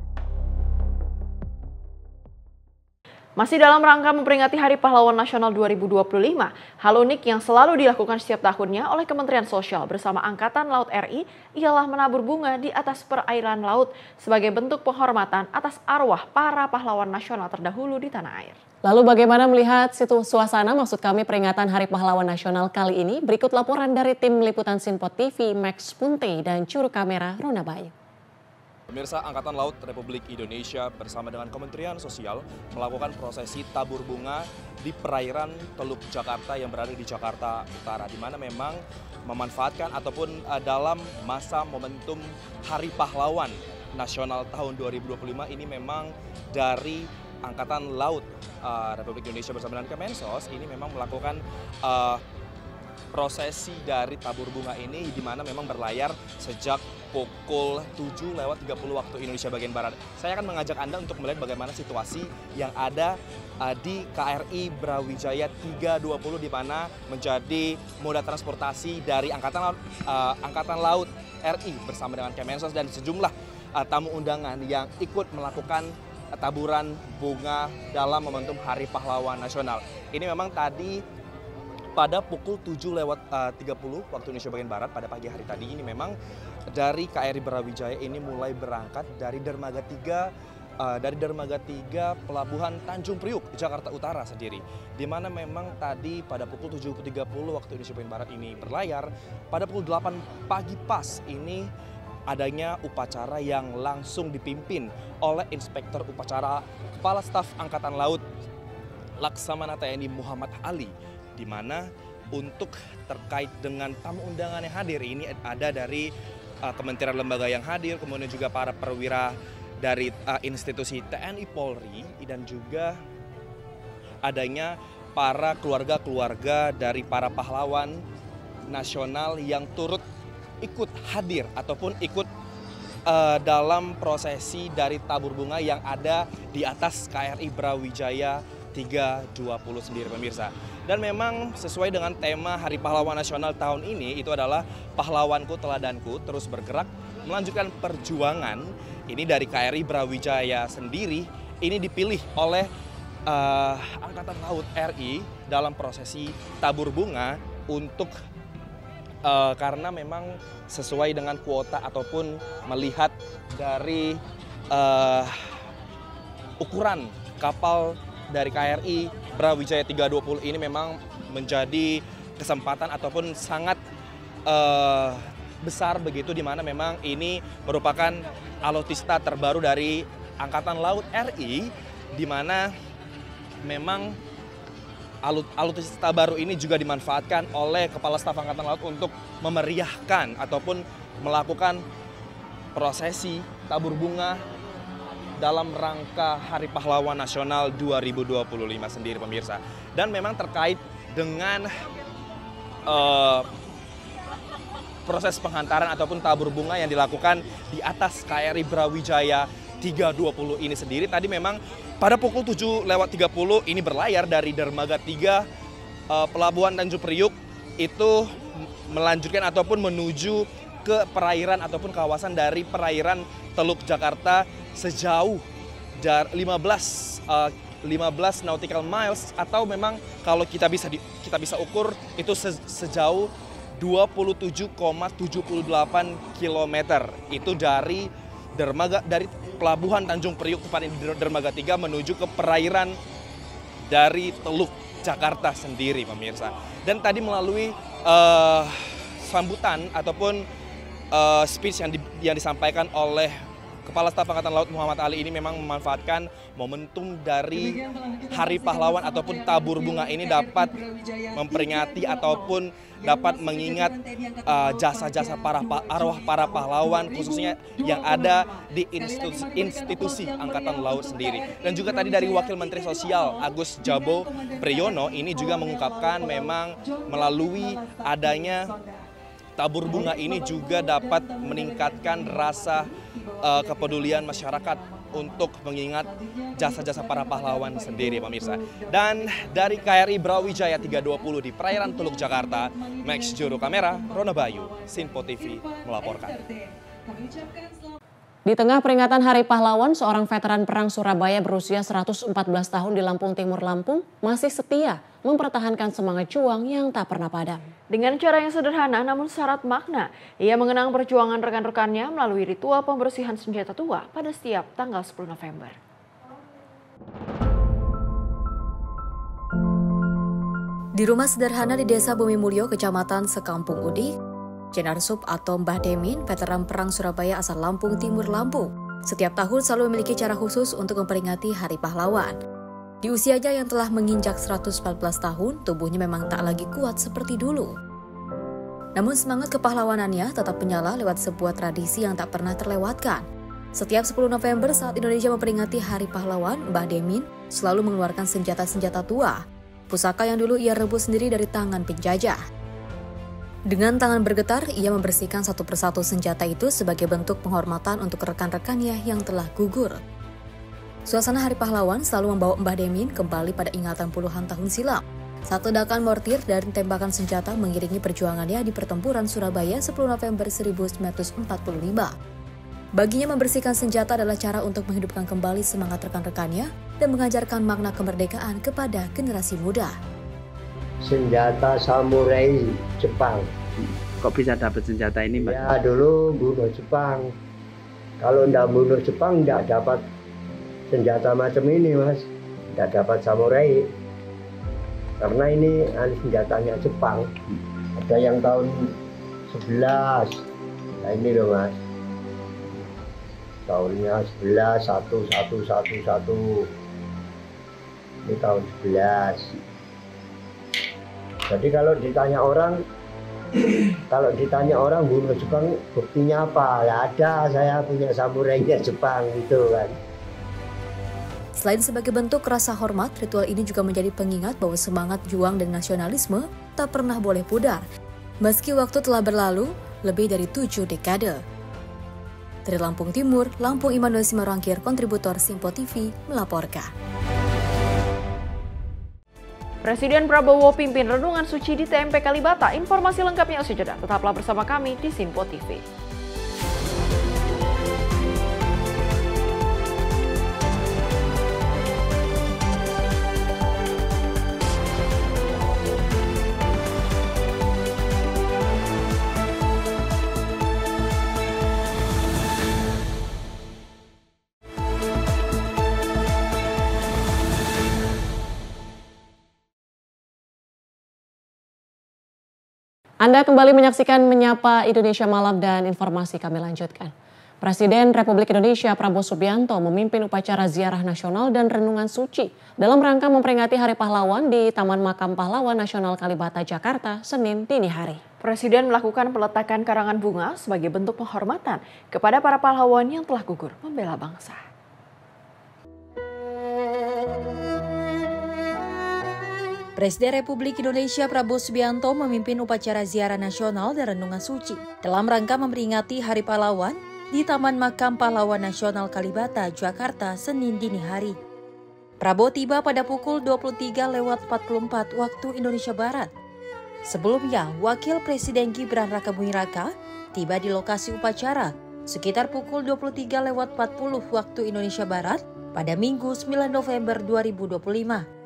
Masih dalam rangka memperingati Hari Pahlawan Nasional 2025, hal unik yang selalu dilakukan setiap tahunnya oleh Kementerian Sosial bersama Angkatan Laut RI ialah menabur bunga di atas perairan laut sebagai bentuk penghormatan atas arwah para pahlawan nasional terdahulu di tanah air. Lalu bagaimana melihat suasana maksud kami peringatan Hari Pahlawan Nasional kali ini? Berikut laporan dari tim liputan Sinpo TV Max Punte dan juru kamera Rona Bayu. Pemirsa, Angkatan Laut Republik Indonesia bersama dengan Kementerian Sosial melakukan prosesi tabur bunga di perairan Teluk Jakarta yang berada di Jakarta Utara, di mana memang memanfaatkan ataupun dalam masa momentum Hari Pahlawan Nasional tahun 2025 ini memang dari Angkatan Laut Republik Indonesia bersama dengan Kemensos ini memang melakukan prosesi dari tabur bunga ini di mana memang berlayar sejak pukul 7:30 waktu Indonesia bagian Barat. Saya akan mengajak Anda untuk melihat bagaimana situasi yang ada di KRI Brawijaya 320 di mana menjadi moda transportasi dari Angkatan Laut RI bersama dengan Kemensos dan sejumlah tamu undangan yang ikut melakukan taburan bunga dalam momentum Hari Pahlawan Nasional. Ini memang tadi pada pukul 7:30 waktu Indonesia bagian Barat pada pagi hari tadi ini memang dari KRI Brawijaya ini mulai berangkat dari dermaga 3 Pelabuhan Tanjung Priuk, Jakarta Utara sendiri. Di mana memang tadi pada pukul 7:30 waktu Indonesia bagian Barat ini berlayar, pada pukul 8 pagi pas ini adanya upacara yang langsung dipimpin oleh Inspektur Upacara Kepala Staf Angkatan Laut Laksamana TNI Muhammad Ali, di mana untuk terkait dengan tamu undangan yang hadir ini ada dari kementerian lembaga yang hadir, kemudian juga para perwira dari institusi TNI Polri dan juga adanya para keluarga-keluarga dari para pahlawan nasional yang turut ikut hadir ataupun ikut dalam prosesi dari tabur bunga yang ada di atas KRI Brawijaya 320 sendiri, pemirsa. Dan memang sesuai dengan tema Hari Pahlawan Nasional tahun ini itu adalah pahlawanku teladanku terus bergerak melanjutkan perjuangan. Ini dari KRI Brawijaya sendiri ini dipilih oleh Angkatan Laut RI dalam prosesi tabur bunga untuk karena memang sesuai dengan kuota ataupun melihat dari ukuran kapal dari KRI Brawijaya 320 ini memang menjadi kesempatan ataupun sangat besar begitu, di mana memang ini merupakan alutsista terbaru dari Angkatan Laut RI, di mana memang alutsista baru ini juga dimanfaatkan oleh Kepala Staf Angkatan Laut untuk memeriahkan ataupun melakukan prosesi tabur bunga dalam rangka Hari Pahlawan Nasional 2025 sendiri, pemirsa. Dan memang terkait dengan proses penghantaran ataupun tabur bunga yang dilakukan di atas KRI Brawijaya 320 ini sendiri, tadi memang pada pukul 7:30 ini berlayar dari dermaga 3 Pelabuhan Tanjung Priuk itu melanjutkan ataupun menuju ke perairan ataupun kawasan dari perairan Teluk Jakarta sejauh 15 nautical miles, atau memang kalau kita bisa ukur itu sejauh 27,78 km. Itu dari Pelabuhan Tanjung Priuk tepatnya di dermaga 3 menuju ke perairan dari Teluk Jakarta sendiri, pemirsa. Dan tadi melalui sambutan ataupun speech yang disampaikan oleh Kepala Staf Angkatan Laut Muhammad Ali ini memang memanfaatkan momentum dari Hari Pahlawan ataupun tabur bunga ini dapat memperingati ataupun dapat mengingat jasa-jasa arwah para pahlawan khususnya yang ada di institusi Angkatan Laut sendiri. Dan juga tadi dari Wakil Menteri Sosial Agus Jabo Priyono ini juga mengungkapkan memang melalui adanya tabur bunga ini juga dapat meningkatkan rasa kepedulian masyarakat untuk mengingat jasa-jasa para pahlawan sendiri, pemirsa. Dan dari KRI Brawijaya 320 di perairan Teluk Jakarta, Max Juru Kamera, Rona Bayu, Sinpo TV melaporkan. Di tengah peringatan Hari Pahlawan, seorang veteran perang Surabaya berusia 114 tahun di Lampung Timur, Lampung masih setia mempertahankan semangat juang yang tak pernah padam. Dengan cara yang sederhana namun syarat makna, ia mengenang perjuangan rekan-rekannya melalui ritual pembersihan senjata tua pada setiap tanggal 10 November. Di rumah sederhana di Desa Bumi Mulyo, Kecamatan Sekampung Udik, Jenarsub atau Mbah Demin, veteran perang Surabaya asal Lampung Timur, Lampung, setiap tahun selalu memiliki cara khusus untuk memperingati Hari Pahlawan. Di usianya yang telah menginjak 114 tahun, tubuhnya memang tak lagi kuat seperti dulu. Namun semangat kepahlawanannya tetap menyala lewat sebuah tradisi yang tak pernah terlewatkan. Setiap 10 November saat Indonesia memperingati Hari Pahlawan, Mbah Demin selalu mengeluarkan senjata-senjata tua, pusaka yang dulu ia rebut sendiri dari tangan penjajah. Dengan tangan bergetar, ia membersihkan satu persatu senjata itu sebagai bentuk penghormatan untuk rekan-rekannya yang telah gugur. Suasana Hari Pahlawan selalu membawa Mbah Demin kembali pada ingatan puluhan tahun silam. Saat ledakan mortir dan tembakan senjata mengiringi perjuangannya di pertempuran Surabaya 10 November 1945. Baginya membersihkan senjata adalah cara untuk menghidupkan kembali semangat rekan-rekannya dan mengajarkan makna kemerdekaan kepada generasi muda. Senjata samurai Jepang. Kok bisa dapat senjata ini, Mbak? Ya, dulu bunuh Jepang. Kalau ndak bunuh Jepang, ndak dapat senjata macam ini, Mas. Ndak dapat samurai. Karena ini senjatanya Jepang. Ada yang tahun 11. Nah ini loh, Mas. Tahunnya 11, 1111. Ini tahun 11. Jadi kalau ditanya orang bunuh Jepang buktinya apa? Ya ada, saya punya samurainya Jepang gitu kan. Selain sebagai bentuk rasa hormat, ritual ini juga menjadi pengingat bahwa semangat juang dan nasionalisme tak pernah boleh pudar. Meski waktu telah berlalu lebih dari 7 dekade. Dari Lampung Timur, Lampung Immanuel Simarangkir, kontributor Sinpo TV melaporkan. Presiden Prabowo pimpin renungan suci di TMP Kalibata. Informasi lengkapnya usai jeda. Tetaplah bersama kami di Sinpo TV. Anda kembali menyaksikan Menyapa Indonesia Malam dan informasi kami lanjutkan. Presiden Republik Indonesia Prabowo Subianto memimpin upacara ziarah nasional dan renungan suci dalam rangka memperingati Hari Pahlawan di Taman Makam Pahlawan Nasional Kalibata, Jakarta, Senin dini hari. Presiden melakukan peletakan karangan bunga sebagai bentuk penghormatan kepada para pahlawan yang telah gugur membela bangsa. Presiden Republik Indonesia Prabowo Subianto memimpin upacara ziarah nasional dan renungan suci dalam rangka memperingati Hari Pahlawan di Taman Makam Pahlawan Nasional Kalibata, Jakarta, Senin dini hari. Prabowo tiba pada pukul 23:44 waktu Indonesia Barat. Sebelumnya, Wakil Presiden Gibran Rakabuming Raka tiba di lokasi upacara sekitar pukul 23:40 waktu Indonesia Barat pada Minggu 9 November 2025.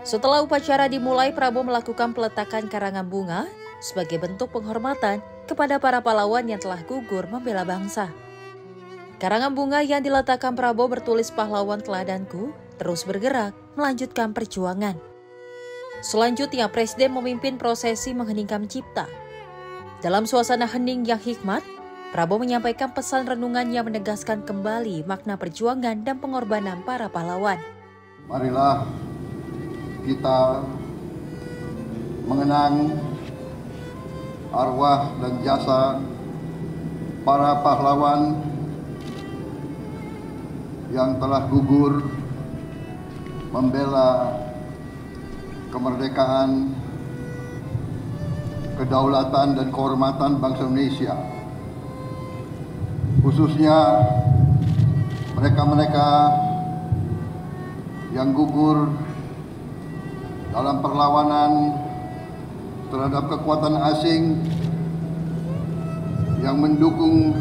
Setelah upacara dimulai, Prabowo melakukan peletakan karangan bunga sebagai bentuk penghormatan kepada para pahlawan yang telah gugur membela bangsa. Karangan bunga yang diletakkan Prabowo bertulis pahlawan teladanku terus bergerak melanjutkan perjuangan. Selanjutnya, Presiden memimpin prosesi mengheningkan cipta. Dalam suasana hening yang hikmat, Prabowo menyampaikan pesan renungan yang menegaskan kembali makna perjuangan dan pengorbanan para pahlawan. Marilah kita mengenang arwah dan jasa para pahlawan yang telah gugur membela kemerdekaan, kedaulatan dan kehormatan bangsa Indonesia, khususnya mereka-mereka yang gugur dalam perlawanan terhadap kekuatan asing yang mendukung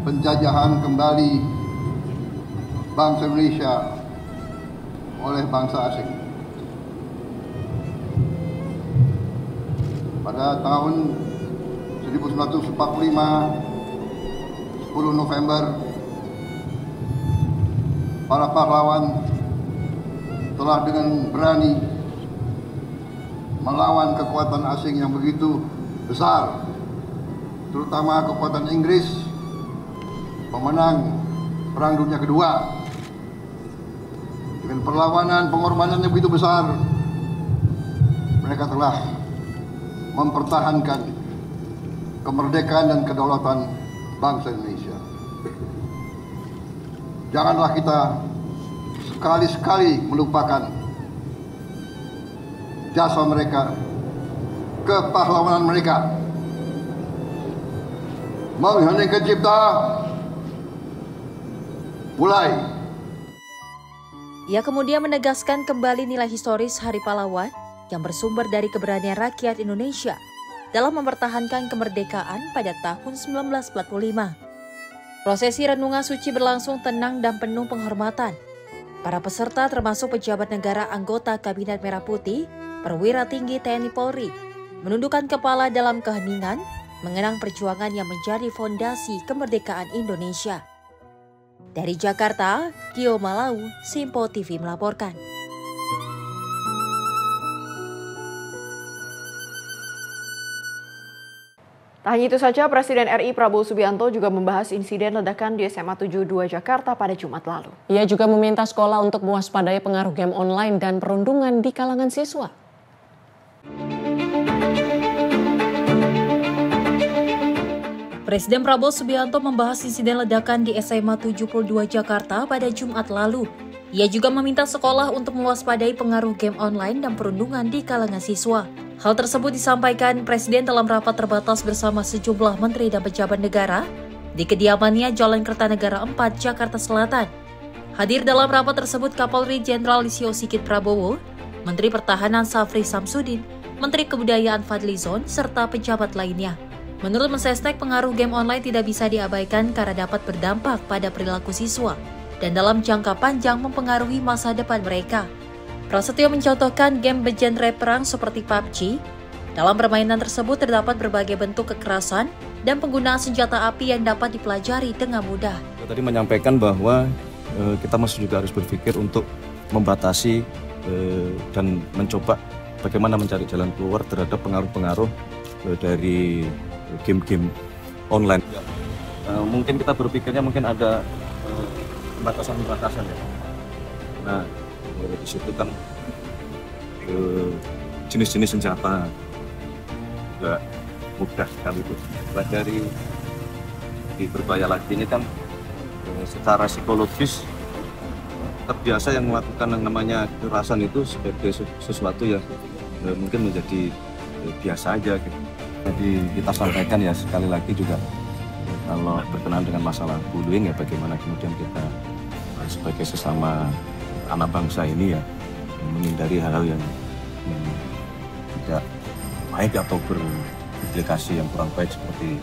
penjajahan kembali bangsa Indonesia oleh bangsa asing. Pada tahun 1945, 10 November, para pahlawan telah dengan berani melawan kekuatan asing yang begitu besar, terutama kekuatan Inggris, pemenang Perang Dunia Kedua. Dengan perlawanan, pengorbanan yang begitu besar, mereka telah mempertahankan kemerdekaan dan kedaulatan bangsa Indonesia. Janganlah kita sekali-sekali melupakan jasa mereka, kepahlawanan mereka. Mengheningkan cipta, mulai. Ia kemudian menegaskan kembali nilai historis Hari Pahlawan yang bersumber dari keberanian rakyat Indonesia dalam mempertahankan kemerdekaan pada tahun 1945. Prosesi renungan suci berlangsung tenang dan penuh penghormatan. Para peserta termasuk pejabat negara anggota Kabinet Merah Putih, perwira tinggi TNI Polri, menundukkan kepala dalam keheningan, mengenang perjuangan yang menjadi fondasi kemerdekaan Indonesia. Dari Jakarta, Gio Malau, Simpo TV melaporkan. Tak hanya itu saja, Presiden RI Prabowo Subianto juga membahas insiden ledakan di SMA 72 Jakarta pada Jumat lalu. Ia juga meminta sekolah untuk mewaspadai pengaruh game online dan perundungan di kalangan siswa. Presiden Prabowo Subianto membahas insiden ledakan di SMA 72 Jakarta pada Jumat lalu. Ia juga meminta sekolah untuk mewaspadai pengaruh game online dan perundungan di kalangan siswa. Hal tersebut disampaikan Presiden dalam rapat terbatas bersama sejumlah menteri dan pejabat negara di kediamannya Jalan Kertanegara 4, Jakarta Selatan. Hadir dalam rapat tersebut Kapolri Jenderal Listio Sigit Prabowo, Menteri Pertahanan Safri Samsudin, Menteri Kebudayaan Fadlizon, serta pejabat lainnya. Menurut Mensesnek, pengaruh game online tidak bisa diabaikan karena dapat berdampak pada perilaku siswa dan dalam jangka panjang mempengaruhi masa depan mereka. Prasetyo mencontohkan game bergenre perang seperti PUBG. Dalam permainan tersebut terdapat berbagai bentuk kekerasan dan penggunaan senjata api yang dapat dipelajari dengan mudah. Tadi menyampaikan bahwa kita masih juga harus berpikir untuk membatasi dan mencoba bagaimana mencari jalan keluar terhadap pengaruh-pengaruh dari game-game online. Mungkin kita berpikirnya mungkin ada batasan-batasan ya. Nah, di situ kan jenis-jenis senjata juga mudah sekali itu. Dari berbahaya lagi ini kan secara psikologis terbiasa yang melakukan yang namanya kekerasan itu sebagai sesuatu yang mungkin menjadi biasa aja gitu. Jadi kita sampaikan ya sekali lagi juga kalau berkenaan dengan masalah bullying ya bagaimana kemudian kita sebagai sesama anak bangsa ini ya menghindari hal-hal yang tidak baik atau berimplikasi yang kurang baik seperti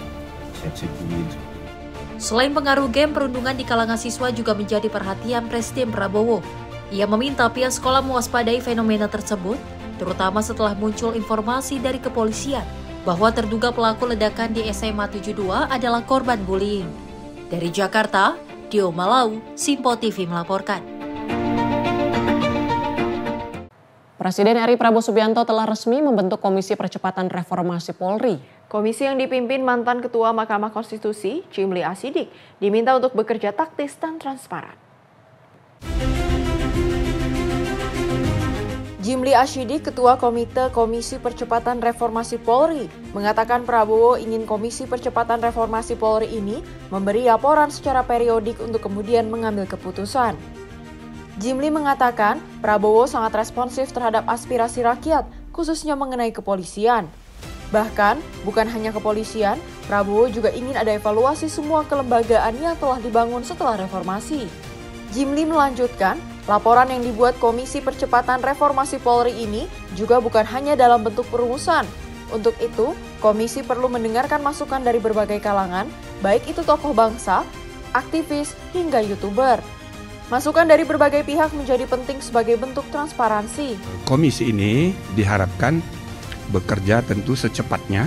cyberbullying. Selain pengaruh game, perundungan di kalangan siswa juga menjadi perhatian Presiden Prabowo. Ia meminta pihak sekolah mewaspadai fenomena tersebut, terutama setelah muncul informasi dari kepolisian bahwa terduga pelaku ledakan di SMA 72 adalah korban bullying. Dari Jakarta, Dio Malau, Simpo TV melaporkan. Presiden RI Prabowo Subianto telah resmi membentuk Komisi Percepatan Reformasi Polri. Komisi yang dipimpin mantan Ketua Mahkamah Konstitusi, Jimli Asyidik, diminta untuk bekerja taktis dan transparan. Jimli Asyidik, Ketua Komisi Percepatan Reformasi Polri, mengatakan Prabowo ingin Komisi Percepatan Reformasi Polri ini memberi laporan secara periodik untuk kemudian mengambil keputusan. Jimli mengatakan Prabowo sangat responsif terhadap aspirasi rakyat, khususnya mengenai kepolisian. Bahkan, bukan hanya kepolisian, Prabowo juga ingin ada evaluasi semua kelembagaan yang telah dibangun setelah reformasi. Jimli melanjutkan, laporan yang dibuat Komisi Percepatan Reformasi Polri ini juga bukan hanya dalam bentuk perumusan. Untuk itu, komisi perlu mendengarkan masukan dari berbagai kalangan, baik itu tokoh bangsa, aktivis, hingga YouTuber. Masukan dari berbagai pihak menjadi penting sebagai bentuk transparansi. Komisi ini diharapkan bekerja tentu secepatnya,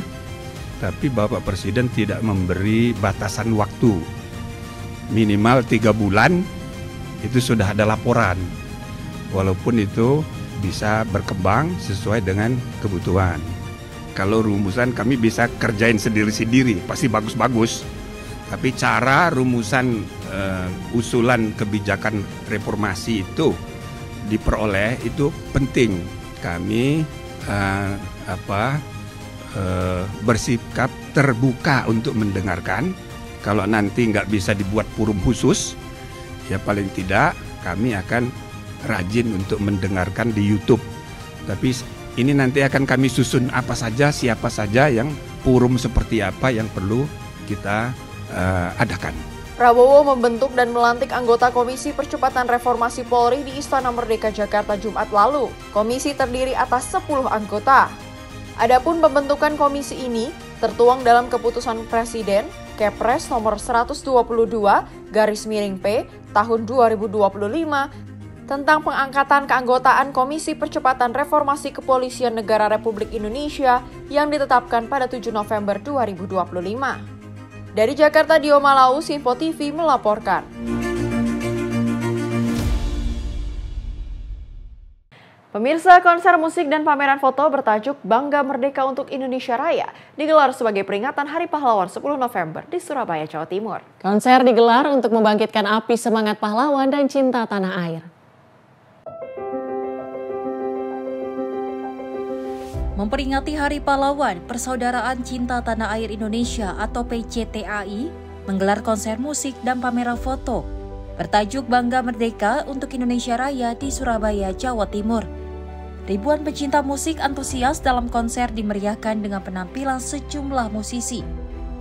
tapi Bapak Presiden tidak memberi batasan waktu. Minimal 3 bulan itu sudah ada laporan, walaupun itu bisa berkembang sesuai dengan kebutuhan. Kalau rumusan kami bisa kerjain sendiri-sendiri, pasti bagus-bagus. Tapi cara rumusan usulan kebijakan reformasi itu diperoleh itu penting. Kami bersikap terbuka untuk mendengarkan. Kalau nanti nggak bisa dibuat forum khusus, ya paling tidak kami akan rajin untuk mendengarkan di YouTube. Tapi ini nanti akan kami susun apa saja, siapa saja yang forum seperti apa yang perlu kita adakan. Prabowo membentuk dan melantik anggota Komisi Percepatan Reformasi Polri di Istana Merdeka Jakarta Jumat lalu. Komisi terdiri atas 10 anggota. Adapun pembentukan komisi ini tertuang dalam keputusan Presiden Kepres nomor 122/P tahun 2025 tentang pengangkatan keanggotaan Komisi Percepatan Reformasi Kepolisian Negara Republik Indonesia yang ditetapkan pada 7 November 2025. Dari Jakarta, Dio Malau, Simpo TV melaporkan. Pemirsa, konser musik dan pameran foto bertajuk Bangga Merdeka untuk Indonesia Raya digelar sebagai peringatan Hari Pahlawan 10 November di Surabaya, Jawa Timur. Konser digelar untuk membangkitkan api semangat pahlawan dan cinta tanah air. Memperingati Hari Pahlawan, Persaudaraan Cinta Tanah Air Indonesia atau PCTAI menggelar konser musik dan pameran foto bertajuk Bangga Merdeka untuk Indonesia Raya di Surabaya, Jawa Timur. Ribuan pecinta musik antusias dalam konser dimeriahkan dengan penampilan sejumlah musisi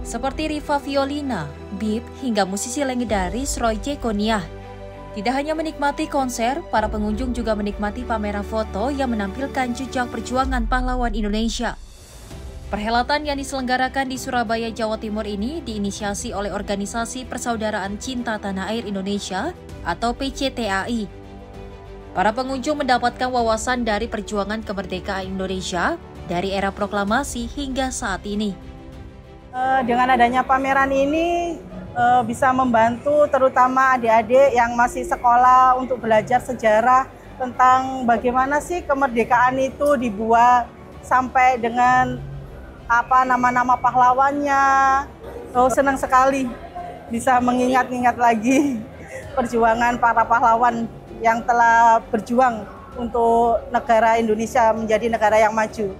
seperti Riva Violina, Bip, hingga musisi legendaris Roy Jekoniah. Tidak hanya menikmati konser, para pengunjung juga menikmati pameran foto yang menampilkan jejak perjuangan pahlawan Indonesia. Perhelatan yang diselenggarakan di Surabaya, Jawa Timur ini diinisiasi oleh Organisasi Persaudaraan Cinta Tanah Air Indonesia atau PCTAI. Para pengunjung mendapatkan wawasan dari perjuangan kemerdekaan Indonesia dari era proklamasi hingga saat ini. Dengan adanya pameran ini bisa membantu terutama adik-adik yang masih sekolah untuk belajar sejarah tentang bagaimana sih kemerdekaan itu dibuat sampai dengan nama-nama pahlawannya. Senang sekali bisa mengingat-ingat lagi perjuangan para pahlawan yang telah berjuang untuk negara Indonesia menjadi negara yang maju.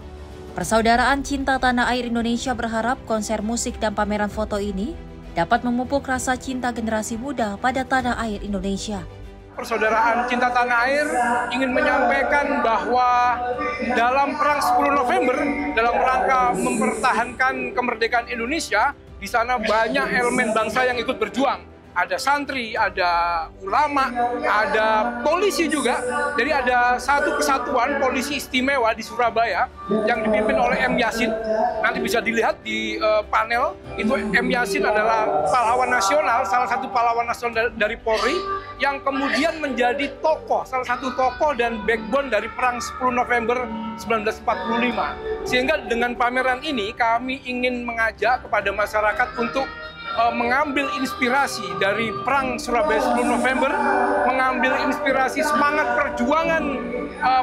Persaudaraan Cinta Tanah Air Indonesia berharap konser musik dan pameran foto ini dapat memupuk rasa cinta generasi muda pada tanah air Indonesia. Persaudaraan Cinta Tanah Air ingin menyampaikan bahwa dalam Perang 10 November, dalam rangka mempertahankan kemerdekaan Indonesia, di sana banyak elemen bangsa yang ikut berjuang. Ada santri, ada ulama, ada polisi juga. Jadi ada satu kesatuan polisi istimewa di Surabaya yang dipimpin oleh M. Yasin. Nanti bisa dilihat di panel, itu M. Yasin adalah pahlawan nasional, salah satu pahlawan nasional dari Polri, yang kemudian menjadi tokoh, salah satu tokoh dan backbone dari Perang 10 November 1945. Sehingga dengan pameran ini kami ingin mengajak kepada masyarakat untuk mengambil inspirasi dari Perang Surabaya 10 November, mengambil inspirasi semangat perjuangan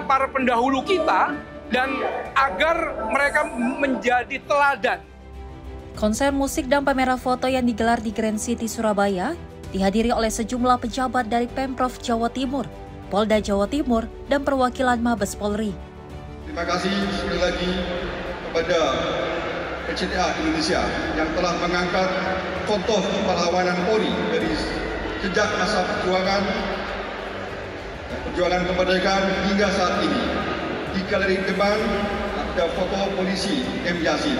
para pendahulu kita, dan agar mereka menjadi teladan. Konser musik dan pameran foto yang digelar di Grand City Surabaya dihadiri oleh sejumlah pejabat dari Pemprov Jawa Timur, Polda Jawa Timur, dan perwakilan Mabes Polri. Terima kasih sekali lagi kepada PCTA Indonesia yang telah mengangkat contoh pahlawanan Polri dari sejak masa perjuangan kemerdekaan hingga saat ini. Di galeri depan ada foto polisi M. Yasin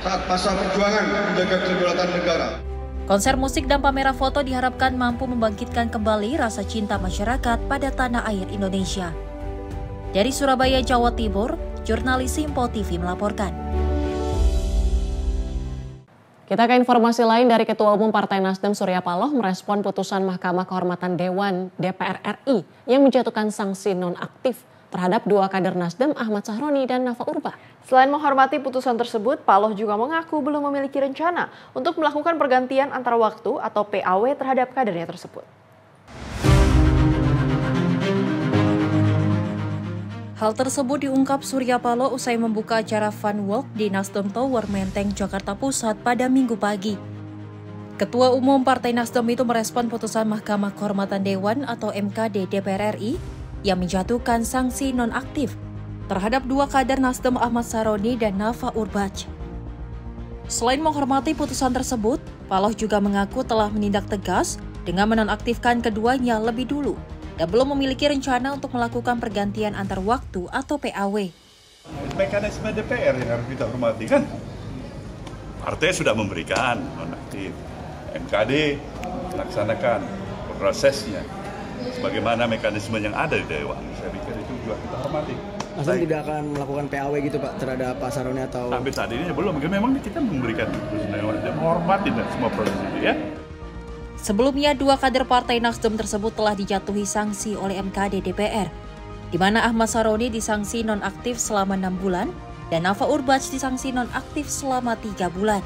saat masa perjuangan menjaga kedaulatan negara. Konser musik dan pameran foto diharapkan mampu membangkitkan kembali rasa cinta masyarakat pada tanah air Indonesia. Dari Surabaya, Jawa Timur, jurnalis Simpo TV melaporkan. Kita ke informasi lain. Dari Ketua Umum Partai Nasdem Surya Paloh merespon putusan Mahkamah Kehormatan Dewan DPR RI yang menjatuhkan sanksi nonaktif terhadap dua kader Nasdem Ahmad Sahroni dan Nafa Urba. Selain menghormati putusan tersebut, Paloh juga mengaku belum memiliki rencana untuk melakukan pergantian antar waktu atau PAW terhadap kadernya tersebut. Hal tersebut diungkap Surya Paloh usai membuka acara Fun Walk di Nasdem Tower Menteng, Jakarta Pusat pada Minggu pagi. Ketua Umum Partai Nasdem itu merespon putusan Mahkamah Kehormatan Dewan atau MKD DPR RI yang menjatuhkan sanksi nonaktif terhadap dua kader Nasdem Ahmad Sahroni dan Nafa Urba. Selain menghormati putusan tersebut, Paloh juga mengaku telah menindak tegas dengan menonaktifkan keduanya lebih dulu dan belum memiliki rencana untuk melakukan pergantian antar waktu atau PAW. Mekanisme DPR yang harus kita hormati kan? Partai sudah memberikan nonaktif, MKD melaksanakan prosesnya sebagaimana mekanisme yang ada di Dewan. Saya pikir itu juga kita hormati. Nasdem tidak akan melakukan PAW gitu Pak terhadap Pak Sahroni atau... Sampai saat ini belum, memang kita memberikan menghormati semua proses itu ya. Sebelumnya, dua kader Partai Nasdem tersebut telah dijatuhi sanksi oleh MKD DPR, di mana Ahmad Sahroni disanksi nonaktif selama 6 bulan dan Nafa Urba disanksi nonaktif selama 3 bulan.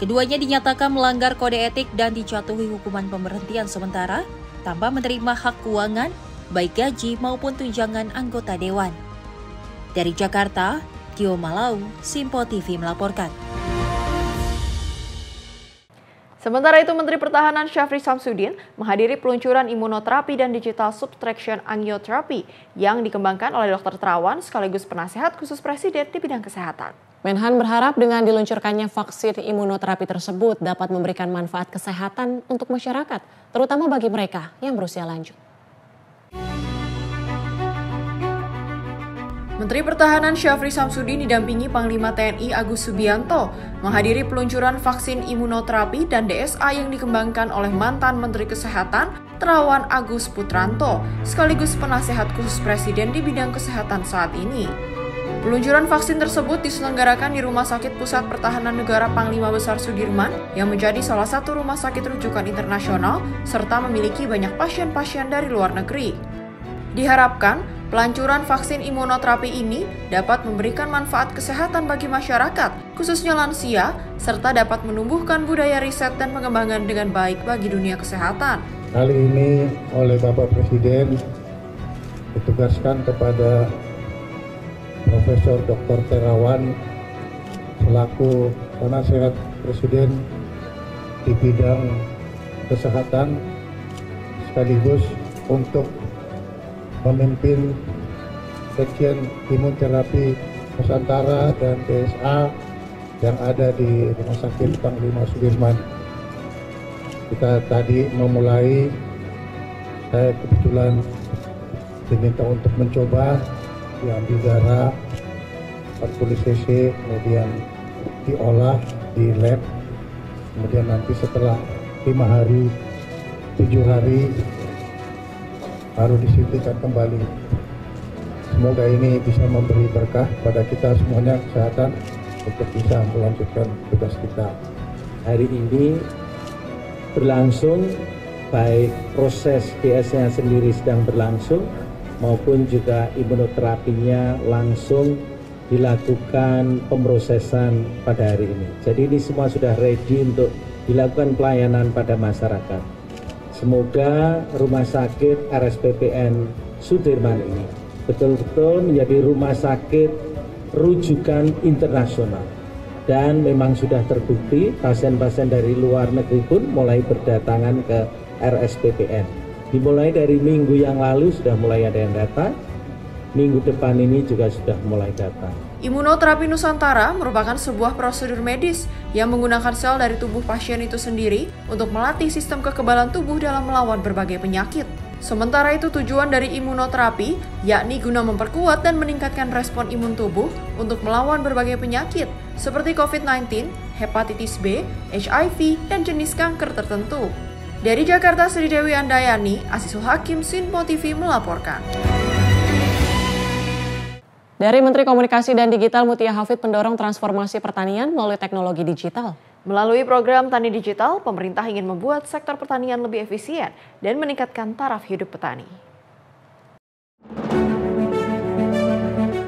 Keduanya dinyatakan melanggar kode etik dan dijatuhi hukuman pemberhentian sementara tanpa menerima hak keuangan, baik gaji maupun tunjangan anggota dewan. Dari Jakarta, Gio Malau, Simpo TV melaporkan. Sementara itu, Menteri Pertahanan Syafri Samsudin menghadiri peluncuran imunoterapi dan digital subtraction angioterapi yang dikembangkan oleh Dr. Terawan sekaligus penasehat khusus Presiden di bidang kesehatan. Menhan berharap dengan diluncurkannya vaksin imunoterapi tersebut dapat memberikan manfaat kesehatan untuk masyarakat, terutama bagi mereka yang berusia lanjut. Menteri Pertahanan Syafri Samsudin didampingi Panglima TNI Agus Subianto menghadiri peluncuran vaksin imunoterapi dan DSA yang dikembangkan oleh mantan Menteri Kesehatan Terawan Agus Putranto sekaligus penasehat khusus Presiden di bidang kesehatan saat ini. Peluncuran vaksin tersebut diselenggarakan di Rumah Sakit Pusat Pertahanan Negara Panglima Besar Sudirman yang menjadi salah satu rumah sakit rujukan internasional serta memiliki banyak pasien-pasien dari luar negeri. Diharapkan peluncuran vaksin imunoterapi ini dapat memberikan manfaat kesehatan bagi masyarakat, khususnya lansia, serta dapat menumbuhkan budaya riset dan pengembangan dengan baik bagi dunia kesehatan. Kali ini oleh Bapak Presiden ditugaskan kepada Profesor Dr. Terawan selaku penasehat Presiden di bidang kesehatan sekaligus untuk memimpin Section Imunoterapi Nusantara dan DSA yang ada di Rumah Sakit Panglima Sudirman. Kita tadi memulai, saya kebetulan diminta untuk mencoba diambil darah 40 cc, kemudian diolah di lab, kemudian nanti setelah 5 hari, 7 hari baru disuntikan kembali. Semoga ini bisa memberi berkah pada kita semuanya kesehatan untuk bisa melanjutkan tugas kita. Hari ini berlangsung, baik proses DS-nya sendiri sedang berlangsung maupun juga imunoterapinya langsung dilakukan pemrosesan pada hari ini. Jadi ini semua sudah ready untuk dilakukan pelayanan pada masyarakat. Semoga Rumah Sakit RSPPN Sudirman ini betul-betul menjadi rumah sakit rujukan internasional. Dan memang sudah terbukti pasien-pasien dari luar negeri pun mulai berdatangan ke RSPPN. Dimulai dari minggu yang lalu sudah mulai ada yang datang, minggu depan ini juga sudah mulai datang. Imunoterapi Nusantara merupakan sebuah prosedur medis yang menggunakan sel dari tubuh pasien itu sendiri untuk melatih sistem kekebalan tubuh dalam melawan berbagai penyakit. Sementara itu tujuan dari imunoterapi yakni guna memperkuat dan meningkatkan respon imun tubuh untuk melawan berbagai penyakit seperti COVID-19, hepatitis B, HIV, dan jenis kanker tertentu. Dari Jakarta, Sri Dewi Andayani, Asisul Hakim, Sinpo TV melaporkan. Dari Menteri Komunikasi dan Digital Mutia Hafid mendorong transformasi pertanian melalui teknologi digital. Melalui program Tani Digital, pemerintah ingin membuat sektor pertanian lebih efisien dan meningkatkan taraf hidup petani.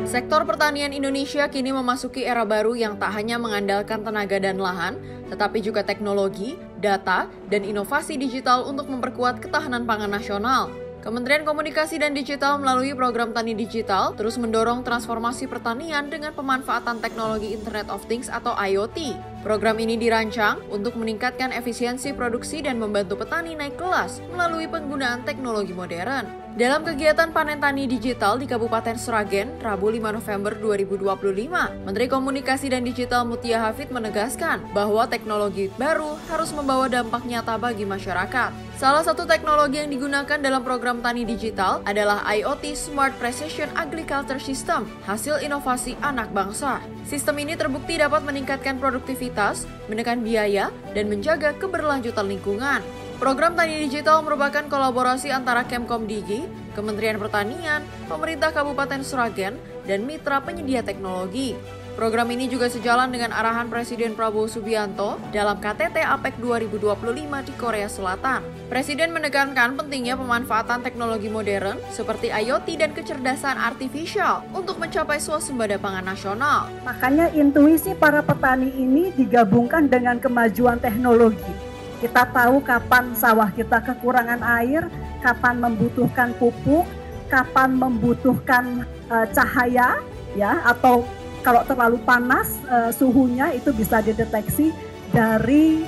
Sektor pertanian Indonesia kini memasuki era baru yang tak hanya mengandalkan tenaga dan lahan, tetapi juga teknologi, data, dan inovasi digital untuk memperkuat ketahanan pangan nasional. Kementerian Komunikasi dan Digital melalui program Tani Digital terus mendorong transformasi pertanian dengan pemanfaatan teknologi Internet of Things atau IoT. Program ini dirancang untuk meningkatkan efisiensi produksi dan membantu petani naik kelas melalui penggunaan teknologi modern. Dalam kegiatan panen tani digital di Kabupaten Sragen, Rabu 5 November 2025, Menteri Komunikasi dan Digital Mutia Hafid menegaskan bahwa teknologi baru harus membawa dampak nyata bagi masyarakat. Salah satu teknologi yang digunakan dalam program Tani Digital adalah IoT Smart Precision Agriculture System, hasil inovasi anak bangsa. Sistem ini terbukti dapat meningkatkan produktivitas, menekan biaya, dan menjaga keberlanjutan lingkungan. Program Tani Digital merupakan kolaborasi antara Kemkom Digi, Kementerian Pertanian, Pemerintah Kabupaten Sragen, dan mitra penyedia teknologi. Program ini juga sejalan dengan arahan Presiden Prabowo Subianto dalam KTT APEC 2025 di Korea Selatan. Presiden menekankan pentingnya pemanfaatan teknologi modern seperti IoT dan kecerdasan artifisial untuk mencapai swasembada pangan nasional. Makanya intuisi para petani ini digabungkan dengan kemajuan teknologi. Kita tahu kapan sawah kita kekurangan air, kapan membutuhkan pupuk, kapan membutuhkan cahaya, ya, atau kalau terlalu panas suhunya itu bisa dideteksi dari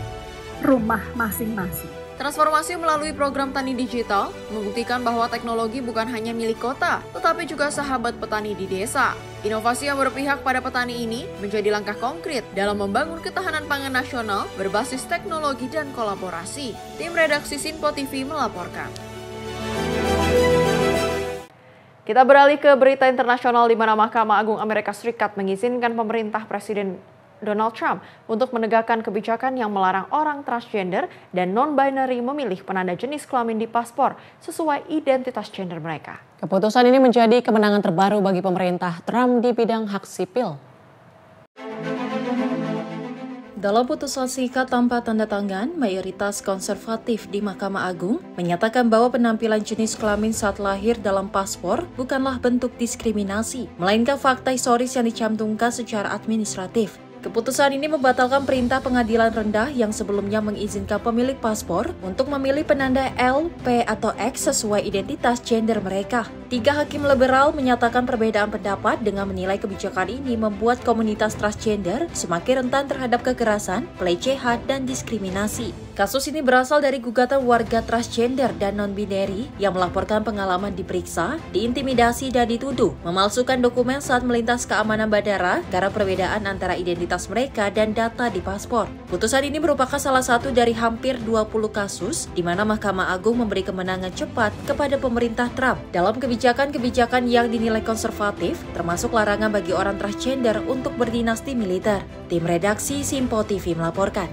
rumah masing-masing. Transformasi melalui program Tani Digital membuktikan bahwa teknologi bukan hanya milik kota, tetapi juga sahabat petani di desa. Inovasi yang berpihak pada petani ini menjadi langkah konkret dalam membangun ketahanan pangan nasional berbasis teknologi dan kolaborasi. Tim redaksi Sinpo TV melaporkan. Kita beralih ke berita internasional di mana Mahkamah Agung Amerika Serikat mengizinkan pemerintah Presiden Donald Trump untuk menegakkan kebijakan yang melarang orang transgender dan non-binary memilih penanda jenis kelamin di paspor sesuai identitas gender mereka. Keputusan ini menjadi kemenangan terbaru bagi pemerintah Trump di bidang hak sipil. Dalam putusan singkat tanpa tanda tangan, mayoritas konservatif di Mahkamah Agung menyatakan bahwa penampilan jenis kelamin saat lahir dalam paspor bukanlah bentuk diskriminasi, melainkan fakta historis yang dicantumkan secara administratif. Keputusan ini membatalkan perintah pengadilan rendah yang sebelumnya mengizinkan pemilik paspor untuk memilih penanda L, P, atau X sesuai identitas gender mereka. 3 hakim liberal menyatakan perbedaan pendapat dengan menilai kebijakan ini membuat komunitas transgender semakin rentan terhadap kekerasan, pelecehan, dan diskriminasi. Kasus ini berasal dari gugatan warga transgender dan non-binary yang melaporkan pengalaman diperiksa, diintimidasi, dan dituduh memalsukan dokumen saat melintas keamanan bandara karena perbedaan antara identitas mereka dan data di paspor. Putusan ini merupakan salah satu dari hampir 20 kasus di mana Mahkamah Agung memberi kemenangan cepat kepada pemerintah Trump dalam kebijakan-kebijakan yang dinilai konservatif, termasuk larangan bagi orang transgender untuk berdinasti militer. Tim redaksi Sinpo TV melaporkan.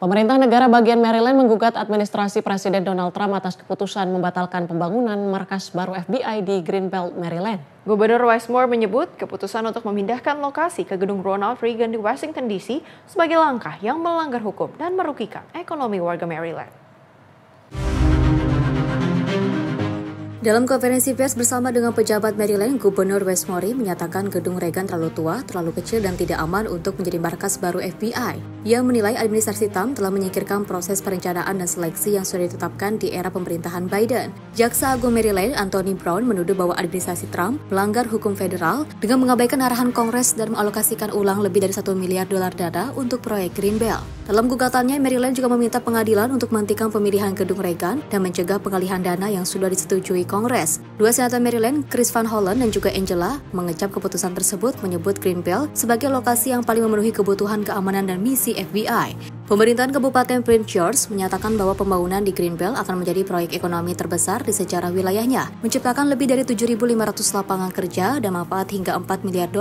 Pemerintah negara bagian Maryland menggugat administrasi Presiden Donald Trump atas keputusan membatalkan pembangunan markas baru FBI di Greenbelt, Maryland. Gubernur Wes Moore menyebut keputusan untuk memindahkan lokasi ke gedung Ronald Reagan di Washington DC sebagai langkah yang melanggar hukum dan merugikan ekonomi warga Maryland. Dalam konferensi pers bersama dengan pejabat Maryland, Gubernur Wes Moore menyatakan gedung Reagan terlalu tua, terlalu kecil, dan tidak aman untuk menjadi markas baru FBI. Ia menilai administrasi Trump telah menyingkirkan proses perencanaan dan seleksi yang sudah ditetapkan di era pemerintahan Biden. Jaksa Agung Maryland, Anthony Brown, menuduh bahwa administrasi Trump melanggar hukum federal dengan mengabaikan arahan Kongres dan mengalokasikan ulang lebih dari $1 miliar dana untuk proyek Greenbelt. Dalam gugatannya, Maryland juga meminta pengadilan untuk menghentikan pemilihan gedung Reagan dan mencegah pengalihan dana yang sudah disetujui Kongres. Dua senator Maryland, Chris Van Hollen dan juga Angela, mengecap keputusan tersebut menyebut Greenbelt sebagai lokasi yang paling memenuhi kebutuhan keamanan dan misi FBI. Pemerintahan Kabupaten Prince George menyatakan bahwa pembangunan di Greenbelt akan menjadi proyek ekonomi terbesar di sejarah wilayahnya, menciptakan lebih dari 7.500 lapangan kerja dan manfaat hingga $4 miliar.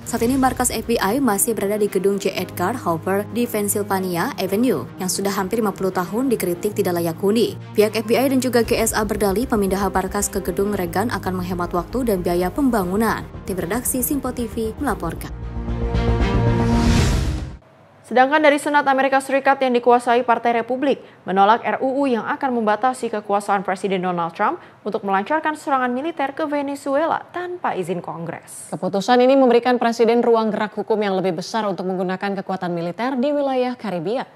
Saat ini markas FBI masih berada di gedung J. Edgar Hoover di Pennsylvania Avenue, yang sudah hampir 50 tahun dikritik tidak layak huni. Pihak FBI dan juga GSA berdalih pemindahan markas ke gedung Reagan akan menghemat waktu dan biaya pembangunan. Tim redaksi Simpo TV melaporkan. Sedangkan dari Senat Amerika Serikat yang dikuasai Partai Republik menolak RUU yang akan membatasi kekuasaan Presiden Donald Trump untuk melancarkan serangan militer ke Venezuela tanpa izin Kongres. Keputusan ini memberikan Presiden ruang gerak hukum yang lebih besar untuk menggunakan kekuatan militer di wilayah Karibia.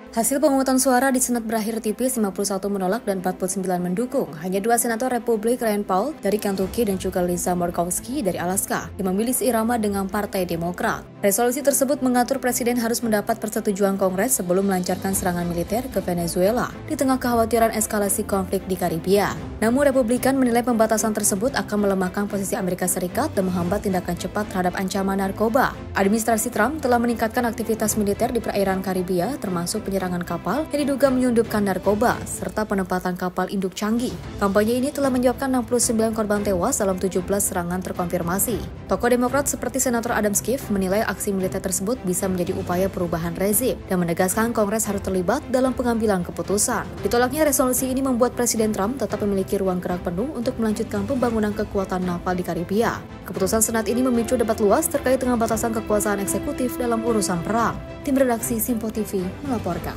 Hasil pemungutan suara di Senat berakhir tipis 51 menolak dan 49 mendukung. Hanya dua senator Republik, Rand Paul dari Kentucky dan juga Lisa Murkowski dari Alaska, yang memilih seirama dengan Partai Demokrat. Resolusi tersebut mengatur Presiden harus mendapat persetujuan Kongres sebelum melancarkan serangan militer ke Venezuela di tengah kekhawatiran eskalasi konflik di Karibia. Namun Republikan menilai pembatasan tersebut akan melemahkan posisi Amerika Serikat dan menghambat tindakan cepat terhadap ancaman narkoba. Administrasi Trump telah meningkatkan aktivitas militer di perairan Karibia, termasuk penyerangan kapal yang diduga menyelundupkan narkoba, serta penempatan kapal induk canggih. Kampanye ini telah menyebabkan 69 korban tewas dalam 17 serangan terkonfirmasi. Tokoh Demokrat seperti Senator Adam Schiff menilai aksi militer tersebut bisa menjadi upaya perubahan rezim dan menegaskan Kongres harus terlibat dalam pengambilan keputusan. Ditolaknya resolusi ini membuat Presiden Trump tetap memiliki ruang gerak penuh untuk melanjutkan pembangunan kekuatan naval di Karibia. Keputusan Senat ini memicu debat luas terkait dengan batasan kekuasaan eksekutif dalam urusan perang. Tim redaksi Simpo TV melaporkan.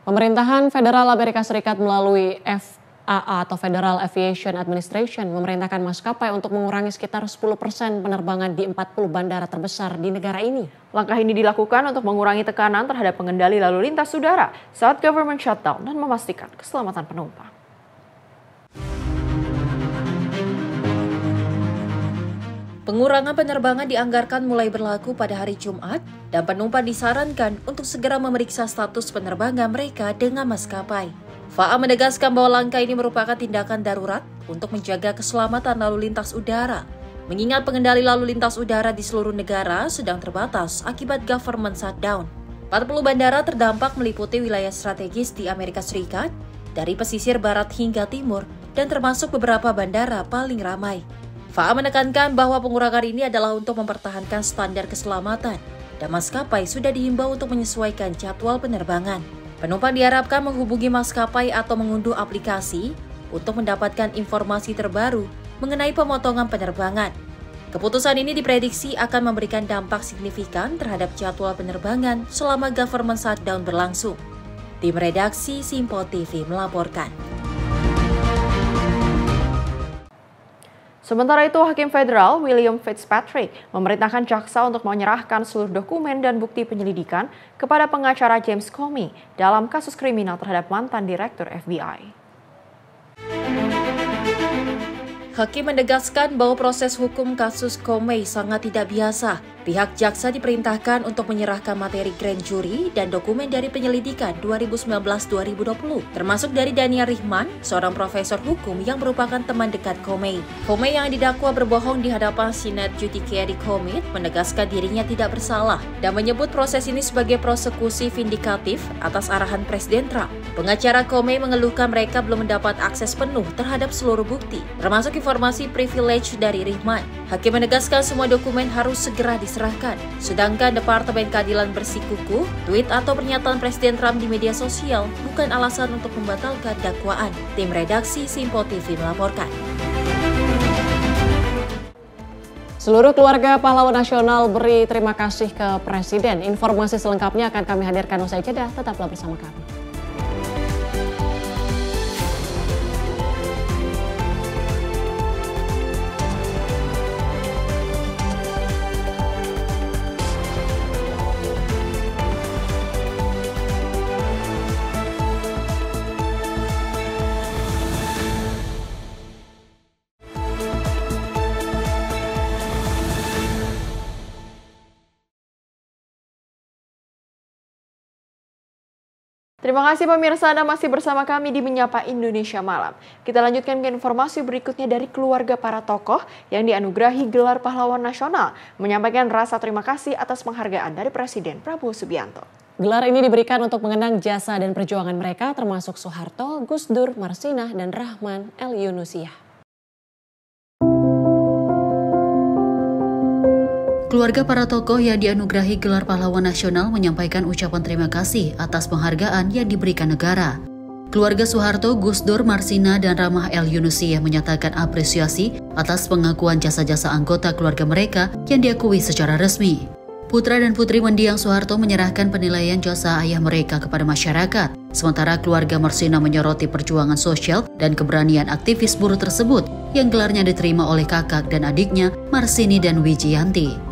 Pemerintahan Federal Amerika Serikat melalui FAA atau Federal Aviation Administration memerintahkan maskapai untuk mengurangi sekitar 10% penerbangan di 40 bandara terbesar di negara ini. Langkah ini dilakukan untuk mengurangi tekanan terhadap pengendali lalu lintas udara saat government shutdown dan memastikan keselamatan penumpang. Pengurangan penerbangan dianggarkan mulai berlaku pada hari Jumat dan penumpang disarankan untuk segera memeriksa status penerbangan mereka dengan maskapai. FAA menegaskan bahwa langkah ini merupakan tindakan darurat untuk menjaga keselamatan lalu lintas udara, mengingat pengendali lalu lintas udara di seluruh negara sedang terbatas akibat government shutdown. 40 bandara terdampak meliputi wilayah strategis di Amerika Serikat, dari pesisir barat hingga timur, dan termasuk beberapa bandara paling ramai. FAA menekankan bahwa pengurangan ini adalah untuk mempertahankan standar keselamatan dan maskapai sudah dihimbau untuk menyesuaikan jadwal penerbangan. Penumpang diharapkan menghubungi maskapai atau mengunduh aplikasi untuk mendapatkan informasi terbaru mengenai pemotongan penerbangan. Keputusan ini diprediksi akan memberikan dampak signifikan terhadap jadwal penerbangan selama government shutdown berlangsung. Tim redaksi Simpo TV melaporkan. Sementara itu, Hakim Federal William Fitzpatrick memerintahkan jaksa untuk menyerahkan seluruh dokumen dan bukti penyelidikan kepada pengacara James Comey dalam kasus kriminal terhadap mantan direktur FBI. Hakim menegaskan bahwa proses hukum kasus Comey sangat tidak biasa. Pihak jaksa diperintahkan untuk menyerahkan materi grand jury dan dokumen dari penyelidikan 2019-2020, termasuk dari Daniel Richtman, seorang profesor hukum yang merupakan teman dekat Comey. Comey yang didakwa berbohong di hadapan Senate Judiciary Committee menegaskan dirinya tidak bersalah dan menyebut proses ini sebagai prosekusi vindikatif atas arahan Presiden Trump. Pengacara Comey mengeluhkan mereka belum mendapat akses penuh terhadap seluruh bukti, termasuk informasi privilege dari Richtman. Hakim menegaskan semua dokumen harus segera diserahkan. Sedangkan Departemen Keadilan bersikukuh, tweet atau pernyataan Presiden Trump di media sosial bukan alasan untuk membatalkan dakwaan. Tim redaksi Simpo TV melaporkan. Seluruh keluarga pahlawan nasional beri terima kasih ke Presiden. Informasi selengkapnya akan kami hadirkan usai jeda. Tetaplah bersama kami. Terima kasih pemirsa, Anda masih bersama kami di Menyapa Indonesia Malam. Kita lanjutkan ke informasi berikutnya dari keluarga para tokoh yang dianugerahi gelar pahlawan nasional, menyampaikan rasa terima kasih atas penghargaan dari Presiden Prabowo Subianto. Gelar ini diberikan untuk mengenang jasa dan perjuangan mereka termasuk Soeharto, Gus Dur, Marsinah, dan Rahman El Yunusiyah. Keluarga para tokoh yang dianugerahi gelar pahlawan nasional menyampaikan ucapan terima kasih atas penghargaan yang diberikan negara. Keluarga Soeharto, Gus Dur, Marsinah, dan Rahman El Yunusiyah menyatakan apresiasi atas pengakuan jasa-jasa anggota keluarga mereka yang diakui secara resmi. Putra dan putri mendiang Soeharto menyerahkan penilaian jasa ayah mereka kepada masyarakat, sementara keluarga Marsinah menyoroti perjuangan sosial dan keberanian aktivis buruh tersebut yang gelarnya diterima oleh kakak dan adiknya Marsini dan Wijiyanti.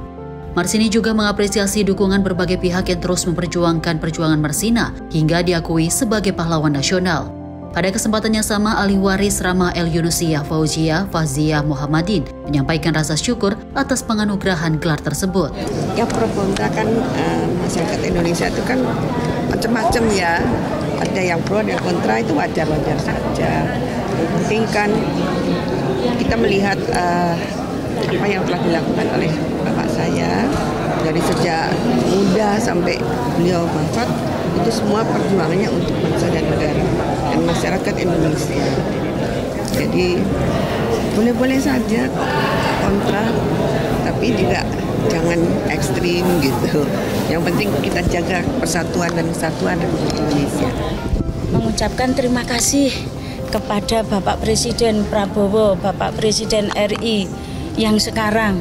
Marsini juga mengapresiasi dukungan berbagai pihak yang terus memperjuangkan perjuangan Marsinah hingga diakui sebagai pahlawan nasional. Pada kesempatan yang sama, ahli waris Rahman El Yunusiyah Fauzia Fazia Muhammadin menyampaikan rasa syukur atas penganugerahan gelar tersebut. Ya pro kontra kan masyarakat Indonesia itu kan macam-macam ya. Ada yang pro, ada yang kontra, itu wajar-wajar saja. Yang penting kan kita melihat apa yang telah dilakukan oleh bapak saya dari sejak muda sampai beliau wafat, itu semua perjuangannya untuk bangsa dan negara dan masyarakat Indonesia. Jadi boleh-boleh saja kontra, tapi juga jangan ekstrim gitu. Yang penting kita jaga persatuan dan kesatuan Republik Indonesia. Mengucapkan terima kasih kepada Bapak Presiden Prabowo, Bapak Presiden RI yang sekarang.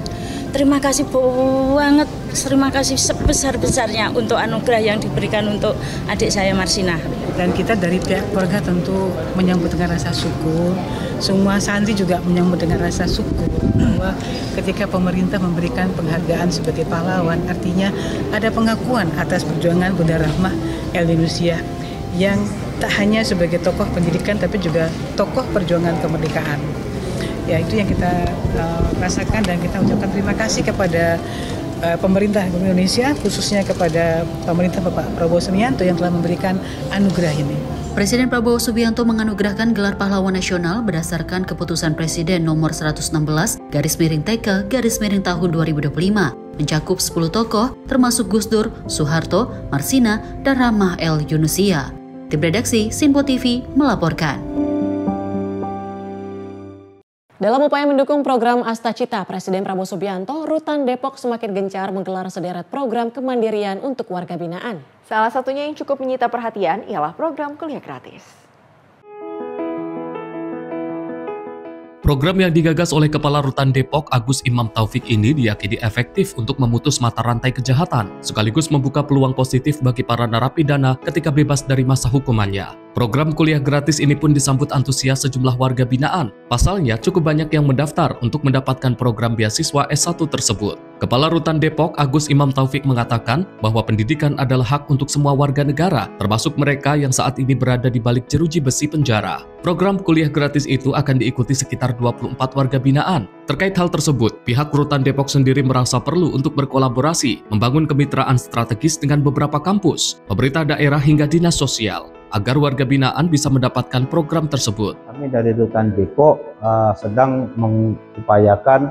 Terima kasih banget, terima kasih sebesar-besarnya untuk anugerah yang diberikan untuk adik saya Marsinah. Dan kita dari pihak keluarga tentu menyambut dengan rasa syukur. Semua santri juga menyambut dengan rasa syukur bahwa ketika pemerintah memberikan penghargaan sebagai pahlawan, artinya ada pengakuan atas perjuangan Bunda Rahman El Yunusiyah yang tak hanya sebagai tokoh pendidikan tapi juga tokoh perjuangan kemerdekaan. Ya, itu yang kita rasakan dan kita ucapkan terima kasih kepada pemerintah Indonesia, khususnya kepada pemerintah Bapak Prabowo Subianto yang telah memberikan anugerah ini. Presiden Prabowo Subianto menganugerahkan gelar pahlawan nasional berdasarkan keputusan Presiden nomor 116/TK/tahun 2025 mencakup 10 tokoh termasuk Gus Dur, Soeharto, Marsinah, dan Rahman El Yunusiyah. Tim redaksi Sinpo TV melaporkan. Dalam upaya mendukung program Astacita, Presiden Prabowo Subianto, Rutan Depok semakin gencar menggelar sederet program kemandirian untuk warga binaan. Salah satunya yang cukup menyita perhatian ialah program kuliah gratis. Program yang digagas oleh Kepala Rutan Depok Agus Imam Taufik ini diyakini efektif untuk memutus mata rantai kejahatan, sekaligus membuka peluang positif bagi para narapidana ketika bebas dari masa hukumannya. Program kuliah gratis ini pun disambut antusias sejumlah warga binaan. Pasalnya, cukup banyak yang mendaftar untuk mendapatkan program beasiswa S1 tersebut. Kepala Rutan Depok Agus Imam Taufik mengatakan bahwa pendidikan adalah hak untuk semua warga negara, termasuk mereka yang saat ini berada di balik jeruji besi penjara. Program kuliah gratis itu akan diikuti sekitar 24 warga binaan. Terkait hal tersebut, pihak Rutan Depok sendiri merasa perlu untuk berkolaborasi, membangun kemitraan strategis dengan beberapa kampus, pemerintah daerah hingga dinas sosial, agar warga binaan bisa mendapatkan program tersebut. Kami dari Rutan Depok sedang mengupayakan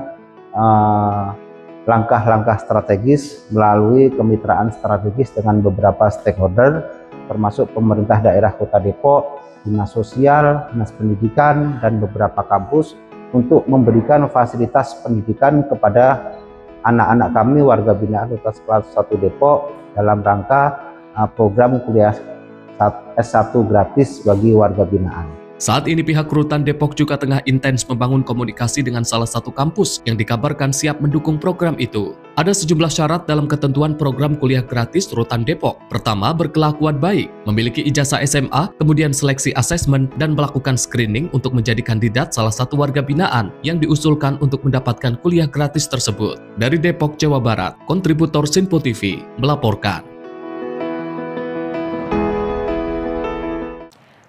langkah-langkah strategis melalui kemitraan strategis dengan beberapa stakeholder, termasuk pemerintah daerah Kota Depok, dinas sosial, dinas pendidikan, dan beberapa kampus untuk memberikan fasilitas pendidikan kepada anak-anak kami warga binaan Rutan 1 Depok dalam rangka program kuliah S1 gratis bagi warga binaan. Saat ini pihak Rutan Depok juga tengah intens membangun komunikasi dengan salah satu kampus yang dikabarkan siap mendukung program itu. Ada sejumlah syarat dalam ketentuan program kuliah gratis Rutan Depok. Pertama, berkelakuan baik, memiliki ijazah SMA, kemudian seleksi asesmen, dan melakukan screening untuk menjadi kandidat salah satu warga binaan yang diusulkan untuk mendapatkan kuliah gratis tersebut. Dari Depok, Jawa Barat, kontributor Sinpo TV melaporkan.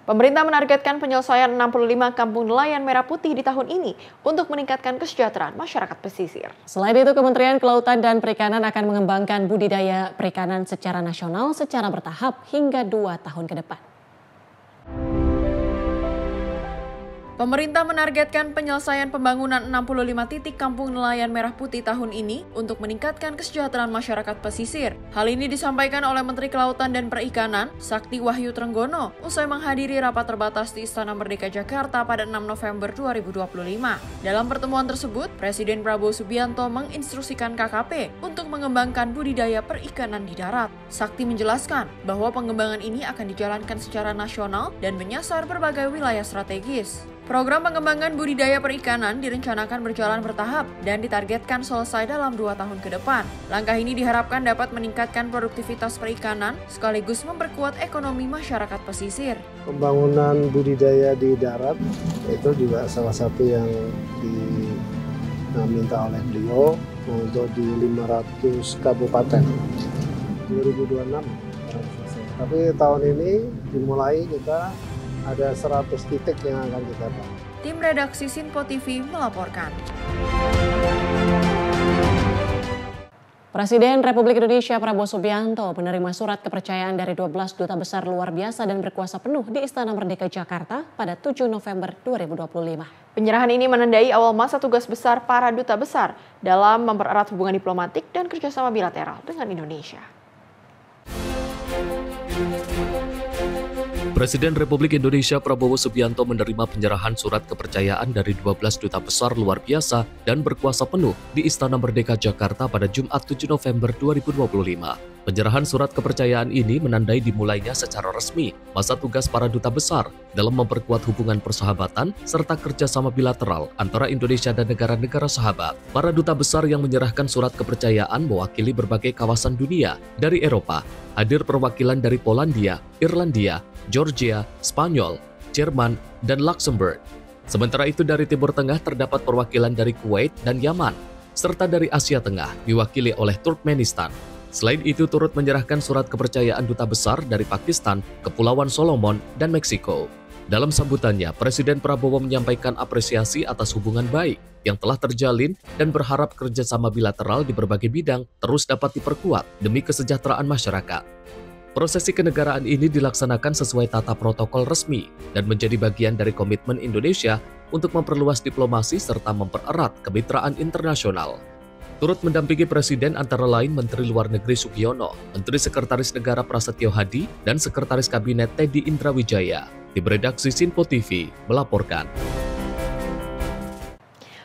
Pemerintah menargetkan penyelesaian 65 kampung nelayan merah putih di tahun ini untuk meningkatkan kesejahteraan masyarakat pesisir. Selain itu, Kementerian Kelautan dan Perikanan akan mengembangkan budidaya perikanan secara nasional secara bertahap hingga 2 tahun ke depan. Pemerintah menargetkan penyelesaian pembangunan 65 titik kampung nelayan merah putih tahun ini untuk meningkatkan kesejahteraan masyarakat pesisir. Hal ini disampaikan oleh Menteri Kelautan dan Perikanan, Sakti Wahyu Trenggono, usai menghadiri rapat terbatas di Istana Merdeka Jakarta pada 6 November 2025. Dalam pertemuan tersebut, Presiden Prabowo Subianto menginstruksikan KKP untuk mengembangkan budidaya perikanan di darat. Sakti menjelaskan bahwa pengembangan ini akan dijalankan secara nasional dan menyasar berbagai wilayah strategis. Program pengembangan budidaya perikanan direncanakan berjalan bertahap dan ditargetkan selesai dalam 2 tahun ke depan. Langkah ini diharapkan dapat meningkatkan produktivitas perikanan sekaligus memperkuat ekonomi masyarakat pesisir. Pembangunan budidaya di darat itu juga salah satu yang diminta oleh beliau untuk di 500 kabupaten 2026. Tapi tahun ini dimulai kita ada 100 titik yang akan kita bangun. Tim redaksi Sinpo TV melaporkan. Presiden Republik Indonesia Prabowo Subianto menerima surat kepercayaan dari 12 duta besar luar biasa dan berkuasa penuh di Istana Merdeka Jakarta pada 7 November 2025. Penyerahan ini menandai awal masa tugas besar para duta besar dalam mempererat hubungan diplomatik dan kerjasama bilateral dengan Indonesia. Presiden Republik Indonesia Prabowo Subianto menerima penyerahan surat kepercayaan dari 12 duta besar luar biasa dan berkuasa penuh di Istana Merdeka Jakarta pada Jumat 7 November 2025. Penyerahan surat kepercayaan ini menandai dimulainya secara resmi masa tugas para duta besar dalam memperkuat hubungan persahabatan serta kerjasama bilateral antara Indonesia dan negara-negara sahabat. Para duta besar yang menyerahkan surat kepercayaan mewakili berbagai kawasan dunia dari Eropa. Hadir perwakilan dari Polandia, Irlandia, Georgia, Spanyol, Jerman, dan Luxembourg. Sementara itu dari Timur Tengah terdapat perwakilan dari Kuwait dan Yaman, serta dari Asia Tengah diwakili oleh Turkmenistan. Selain itu turut menyerahkan surat kepercayaan duta besar dari Pakistan, Kepulauan Solomon, dan Meksiko. Dalam sambutannya, Presiden Prabowo menyampaikan apresiasi atas hubungan baik yang telah terjalin dan berharap kerjasama bilateral di berbagai bidang terus dapat diperkuat demi kesejahteraan masyarakat. Prosesi kenegaraan ini dilaksanakan sesuai tata protokol resmi dan menjadi bagian dari komitmen Indonesia untuk memperluas diplomasi serta mempererat kemitraan internasional. Turut mendampingi Presiden antara lain Menteri Luar Negeri Sugiono, Menteri Sekretaris Negara Prasetyo Hadi, dan Sekretaris Kabinet Teddy Indrawijaya. Tim redaksi Sinpo TV melaporkan.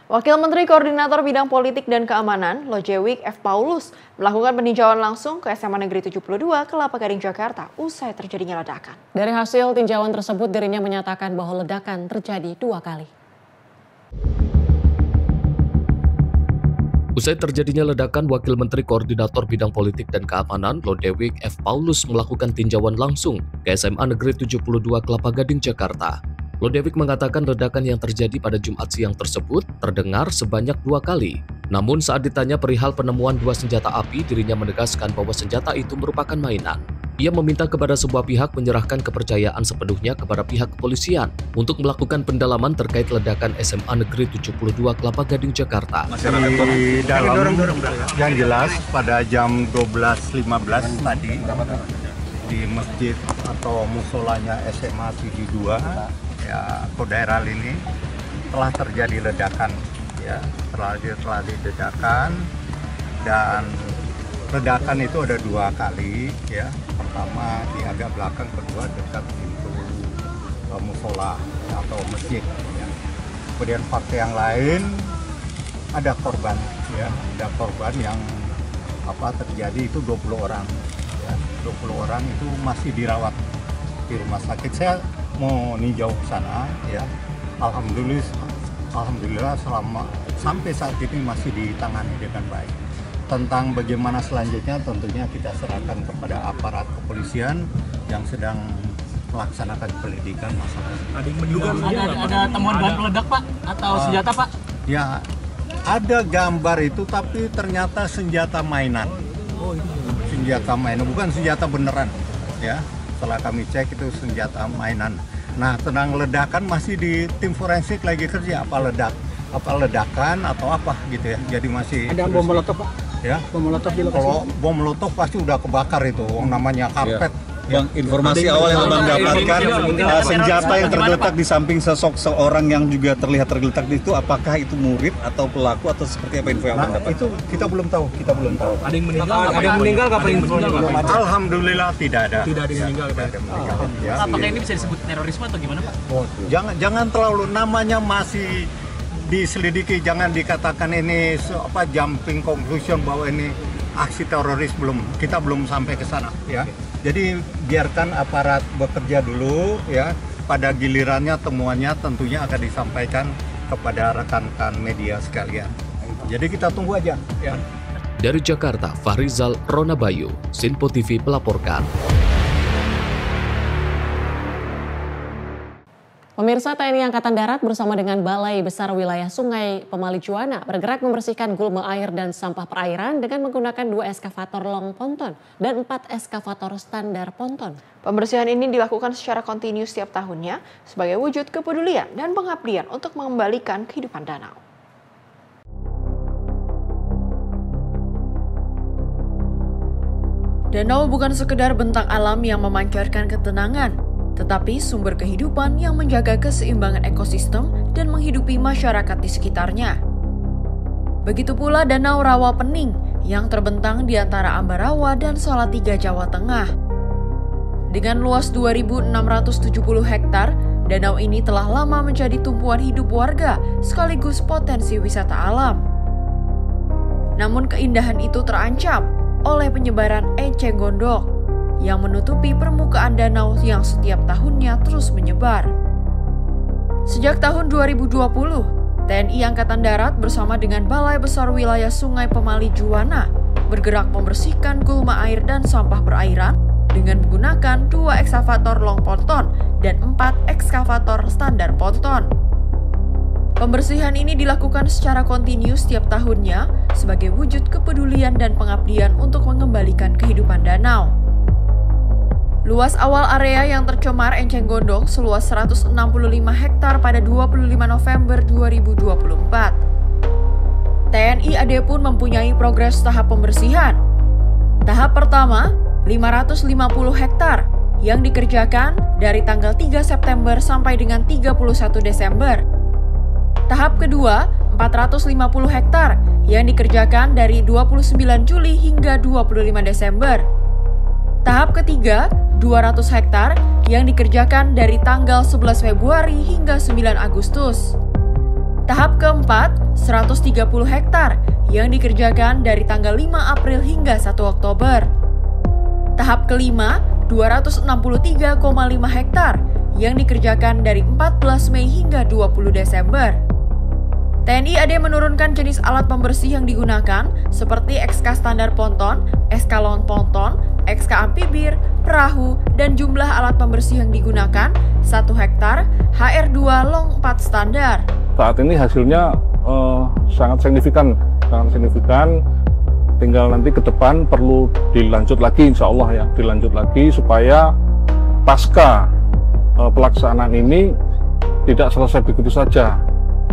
Wakil Menteri Koordinator Bidang Politik dan Keamanan, Lojewik F. Paulus, melakukan peninjauan langsung ke SMA Negeri 72 Kelapa Gading, Jakarta, usai terjadinya ledakan. Dari hasil tinjauan tersebut, dirinya menyatakan bahwa ledakan terjadi 2 kali. Usai terjadinya ledakan, Wakil Menteri Koordinator Bidang Politik dan Keamanan, Lodewijk F. Paulus, melakukan tinjauan langsung ke SMA Negeri 72 Kelapa Gading, Jakarta. Lodewijk mengatakan ledakan yang terjadi pada Jumat siang tersebut terdengar sebanyak 2 kali. Namun saat ditanya perihal penemuan 2 senjata api, dirinya menegaskan bahwa senjata itu merupakan mainan. Ia meminta kepada sebuah pihak menyerahkan kepercayaan sepenuhnya kepada pihak kepolisian untuk melakukan pendalaman terkait ledakan SMA Negeri 72 Kelapa Gading, Jakarta. Di dalam yang jelas pada jam 12.15 tadi di masjid atau musolanya SMA 72 ya Kodaeral ini telah terjadi ledakan ya, telah ledakan, dan ledakan itu ada 2 kali ya. Pertama di agak belakang, kedua dekat pintu musola atau masjid ya. Kemudian fakta yang lain ada korban ya, ada korban yang terjadi itu 20 orang ya. 20 orang itu masih dirawat di rumah sakit. Saya mau ninjau ke sana ya. Alhamdulillah sampai saat ini masih ditangani dengan baik. Tentang bagaimana selanjutnya tentunya kita serahkan kepada aparat kepolisian yang sedang melaksanakan penyelidikan masalah. Ada temuan bahan peledak Pak atau senjata Pak? Ya ada gambar itu, tapi ternyata senjata mainan. Oh, itu senjata mainan, bukan senjata beneran ya. Setelah kami cek itu senjata mainan. Nah, tentang ledakan masih di tim forensik lagi kerja, apa ledakan atau apa gitu ya. Jadi masih ada bom molotov, Pak? Ya. Bom molotov di lokasi. Kalau bom molotov pasti udah kebakar itu, namanya karpet. Bang, informasi awal yang Bang dapatkan, senjata yang tergeletak di samping sosok seorang yang juga terlihat tergeletak itu, apakah itu murid atau pelaku atau seperti apa info yang Bang dapat? Itu kita belum tahu, Ada yang meninggal? Ada yang meninggal nggak? Alhamdulillah tidak ada. Tidak ada yang meninggal. Ya. Apakah ini bisa disebut terorisme atau gimana, Pak? Oh, jangan terlalu, namanya masih diselidiki, jangan dikatakan ini jumping conclusion bahwa ini aksi teroris, kita belum sampai ke sana ya. Jadi biarkan aparat bekerja dulu ya. Pada gilirannya temuannya tentunya akan disampaikan kepada rekan-rekan media sekalian. Jadi kita tunggu aja ya. Dari Jakarta, Fahrizal Ronabayu, Sinpo TV melaporkan. Pemirsa, TNI Angkatan Darat bersama dengan Balai Besar Wilayah Sungai Pemali Juwana bergerak membersihkan gulma air dan sampah perairan dengan menggunakan 2 eskavator long ponton dan 4 eskavator standar ponton. Pembersihan ini dilakukan secara kontinu setiap tahunnya sebagai wujud kepedulian dan pengabdian untuk mengembalikan kehidupan danau. Danau bukan sekedar bentang alam yang memancarkan ketenangan, tetapi sumber kehidupan yang menjaga keseimbangan ekosistem dan menghidupi masyarakat di sekitarnya. Begitu pula Danau Rawa Pening yang terbentang di antara Ambarawa dan Salatiga, Jawa Tengah. Dengan luas 2.670 hektar, danau ini telah lama menjadi tumpuan hidup warga sekaligus potensi wisata alam. Namun keindahan itu terancam oleh penyebaran eceng gondok yang menutupi permukaan danau yang setiap tahunnya terus menyebar. Sejak tahun 2020, TNI Angkatan Darat bersama dengan Balai Besar Wilayah Sungai Pemali Juwana bergerak membersihkan gulma air dan sampah perairan dengan menggunakan 2 ekskavator long ponton dan 4 ekskavator standar ponton. Pembersihan ini dilakukan secara kontinu setiap tahunnya sebagai wujud kepedulian dan pengabdian untuk mengembalikan kehidupan danau. Luas awal area yang tercemar enceng gondok seluas 165 hektar pada 25 November 2024. TNI AD pun mempunyai progres tahap pembersihan. Tahap pertama, 550 hektar yang dikerjakan dari tanggal 3 September sampai dengan 31 Desember. Tahap kedua, 450 hektar yang dikerjakan dari 29 Juli hingga 25 Desember. Tahap ketiga, 200 hektar yang dikerjakan dari tanggal 11 Februari hingga 9 Agustus. Tahap keempat, 130 hektar yang dikerjakan dari tanggal 5 April hingga 1 Oktober. Tahap kelima, 263,5 hektar yang dikerjakan dari 14 Mei hingga 20 Desember. TNI AD menurunkan jenis alat pembersih yang digunakan seperti XK standar ponton, XK long ponton, XK amfibir, perahu, dan jumlah alat pembersih yang digunakan 1 hektar, HR2 long 4 standar. Saat ini hasilnya sangat signifikan. Tinggal nanti ke depan perlu dilanjut lagi, insya Allah ya, dilanjut lagi supaya pasca pelaksanaan ini tidak selesai begitu saja.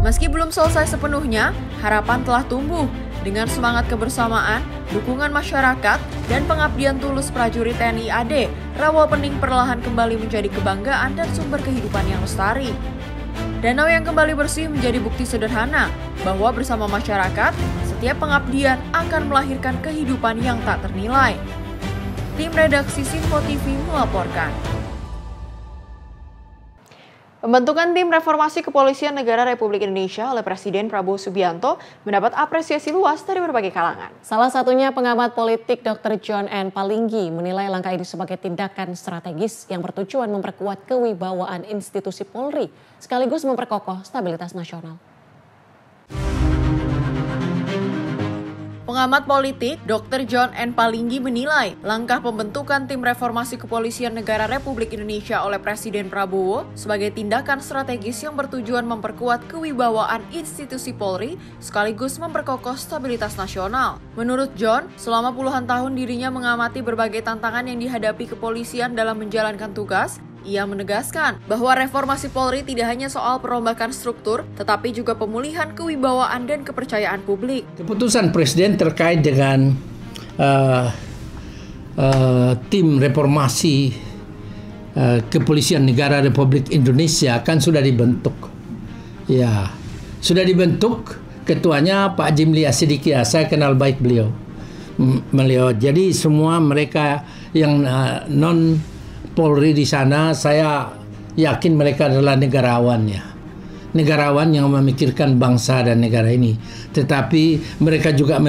Meski belum selesai sepenuhnya, harapan telah tumbuh dengan semangat kebersamaan, dukungan masyarakat, dan pengabdian tulus prajurit TNI AD. Rawa Pening perlahan kembali menjadi kebanggaan dan sumber kehidupan yang lestari. Danau yang kembali bersih menjadi bukti sederhana bahwa bersama masyarakat, setiap pengabdian akan melahirkan kehidupan yang tak ternilai. Tim redaksi Sinpo TV melaporkan. Pembentukan Tim Reformasi Kepolisian Negara Republik Indonesia oleh Presiden Prabowo Subianto mendapat apresiasi luas dari berbagai kalangan. Salah satunya pengamat politik Dr. John N. Palinggi menilai langkah ini sebagai tindakan strategis yang bertujuan memperkuat kewibawaan institusi Polri sekaligus memperkokoh stabilitas nasional. Pengamat politik Dr. John N. Palinggi menilai langkah pembentukan Tim Reformasi Kepolisian Negara Republik Indonesia oleh Presiden Prabowo sebagai tindakan strategis yang bertujuan memperkuat kewibawaan institusi Polri sekaligus memperkokoh stabilitas nasional. Menurut John, selama puluhan tahun dirinya mengamati berbagai tantangan yang dihadapi kepolisian dalam menjalankan tugas, Ia menegaskan bahwa reformasi Polri tidak hanya soal perombakan struktur, tetapi juga pemulihan kewibawaan dan kepercayaan publik. Keputusan Presiden terkait dengan tim reformasi Kepolisian Negara Republik Indonesia kan sudah dibentuk. Ya, sudah dibentuk. Ketuanya Pak Jimli Asidikia, saya kenal baik beliau. Jadi semua mereka yang non Polri di sana, saya yakin mereka adalah negarawan ya. Negarawan yang memikirkan bangsa dan negara ini. Tetapi mereka juga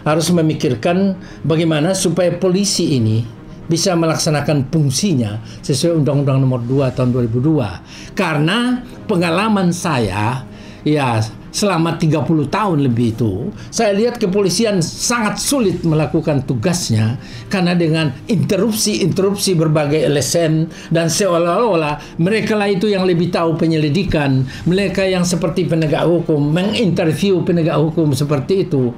harus memikirkan bagaimana supaya polisi ini bisa melaksanakan fungsinya sesuai Undang-Undang Nomor 2 Tahun 2002. Karena pengalaman saya ya selama 30 tahun lebih itu, saya lihat kepolisian sangat sulit melakukan tugasnya karena dengan interupsi berbagai LSM dan seolah-olah mereka lah itu yang lebih tahu penyelidikan, mereka yang seperti penegak hukum, menginterview penegak hukum seperti itu.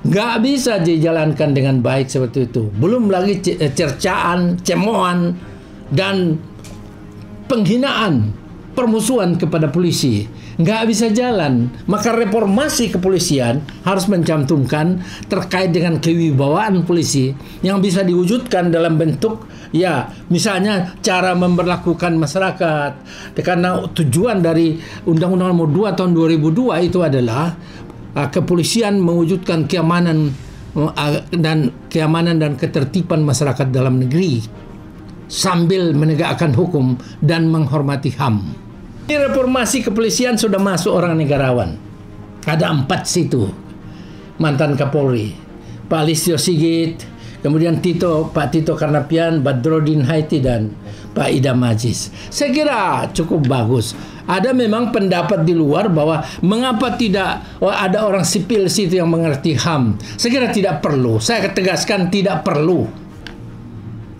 Nggak bisa dijalankan dengan baik seperti itu. Belum lagi cercaan, cemohan, dan penghinaan, permusuhan kepada polisi. Nggak bisa jalan. Maka reformasi kepolisian harus mencantumkan terkait dengan kewibawaan polisi yang bisa diwujudkan dalam bentuk ya misalnya cara memperlakukan masyarakat. Karena tujuan dari Undang-Undang Nomor 2 Tahun 2002 itu adalah kepolisian mewujudkan keamanan dan ketertiban masyarakat dalam negeri sambil menegakkan hukum dan menghormati HAM. Ini reformasi kepolisian sudah masuk orang negarawan. Ada 4 situ. Mantan Kapolri, Pak Listio Sigit, kemudian Pak Tito Karnavian, Badrodin Haiti, dan Pak Idam Aziz. Saya kira cukup bagus. Ada memang pendapat di luar bahwa mengapa tidak ada orang sipil situ yang mengerti HAM. Saya kira tidak perlu. Saya tegaskan tidak perlu.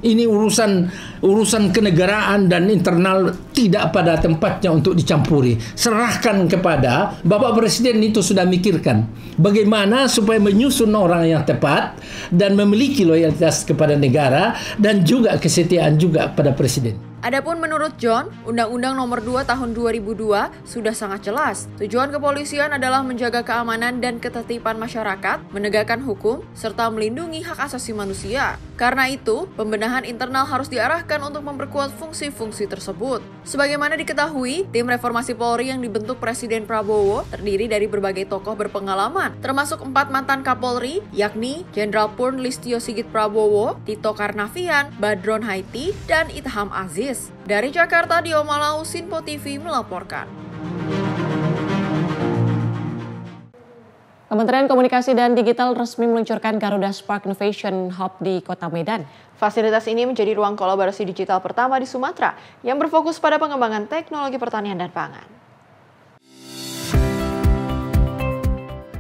Ini urusan kenegaraan dan internal tidak pada tempatnya untuk dicampuri. Serahkan kepada Bapak Presiden, itu sudah mikirkan bagaimana supaya menyusun orang yang tepat dan memiliki loyalitas kepada negara dan juga kesetiaan juga pada Presiden. Adapun menurut John, Undang-Undang Nomor 2 Tahun 2002 sudah sangat jelas. Tujuan kepolisian adalah menjaga keamanan dan ketertiban masyarakat, menegakkan hukum, serta melindungi hak asasi manusia. Karena itu, pembenahan internal harus diarahkan untuk memperkuat fungsi-fungsi tersebut. Sebagaimana diketahui, tim reformasi Polri yang dibentuk Presiden Prabowo terdiri dari berbagai tokoh berpengalaman, termasuk 4 mantan Kapolri, yakni Jenderal Purn Listio Sigit Prabowo, Tito Karnavian, Badron Haiti, dan Idham Aziz. Dari Jakarta, Dio Malau, Sinpo TV melaporkan. Kementerian Komunikasi dan Digital resmi meluncurkan Garuda Spark Innovation Hub di Kota Medan. Fasilitas ini menjadi ruang kolaborasi digital pertama di Sumatera yang berfokus pada pengembangan teknologi pertanian dan pangan.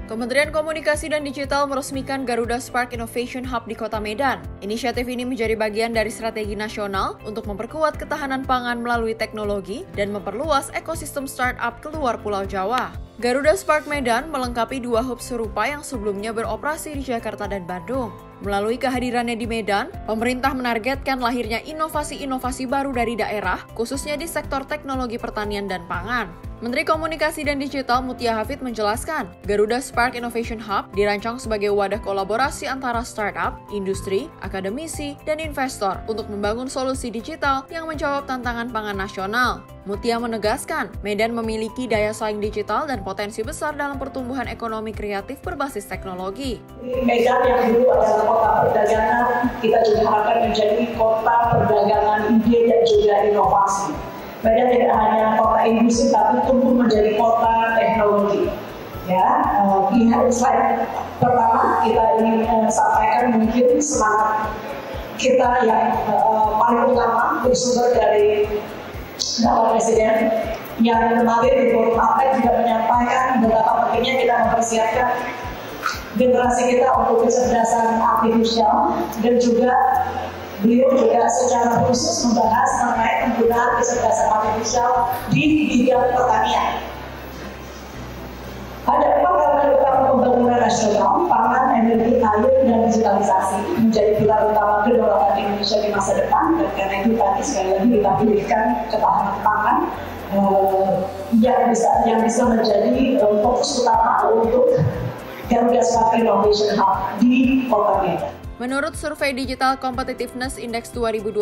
Kementerian Komunikasi dan Digital meresmikan Garuda Spark Innovation Hub di Kota Medan. Inisiatif ini menjadi bagian dari strategi nasional untuk memperkuat ketahanan pangan melalui teknologi dan memperluas ekosistem startup keluar Pulau Jawa. Garuda Spark Medan melengkapi 2 hub serupa yang sebelumnya beroperasi di Jakarta dan Bandung. Melalui kehadirannya di Medan, pemerintah menargetkan lahirnya inovasi-inovasi baru dari daerah, khususnya di sektor teknologi pertanian dan pangan. Menteri Komunikasi dan Digital Mutia Hafid menjelaskan, Garuda Spark Innovation Hub dirancang sebagai wadah kolaborasi antara startup, industri, akademisi, dan investor untuk membangun solusi digital yang menjawab tantangan pangan nasional. Mutia menegaskan, Medan memiliki daya saing digital dan potensi besar dalam pertumbuhan ekonomi kreatif berbasis teknologi. Medan yang dulu adalah kota perdagangan, kita juga harapkan menjadi kota perdagangan ide dan juga inovasi. Medan tidak hanya kota industri, tapi tumbuh menjadi kota teknologi. Ya, di slide pertama kita ingin sampaikan mungkin semangat kita yang paling utama bersumber dari Bapak Presiden yang kemarin di Forum APEC juga menyampaikan betapa pentingnya kita mempersiapkan generasi kita untuk kecerdasan artifisial, dan juga beliau juga secara khusus membahas mengenai penggunaan kecerdasan artifisial di bidang pertanian. Ada 4 elemen utama pembangunan nasional: pangan, energi, air, dan digitalisasi menjadi pilar utama kedaulatan Indonesia di masa depan. Dan karena itu tadi sekali lagi kita pilihkan ketahanan pangan yang bisa menjadi fokus utama untuk Garuda Smart Innovation Hub di Kota Medan. Menurut survei Digital Competitiveness Index 2025,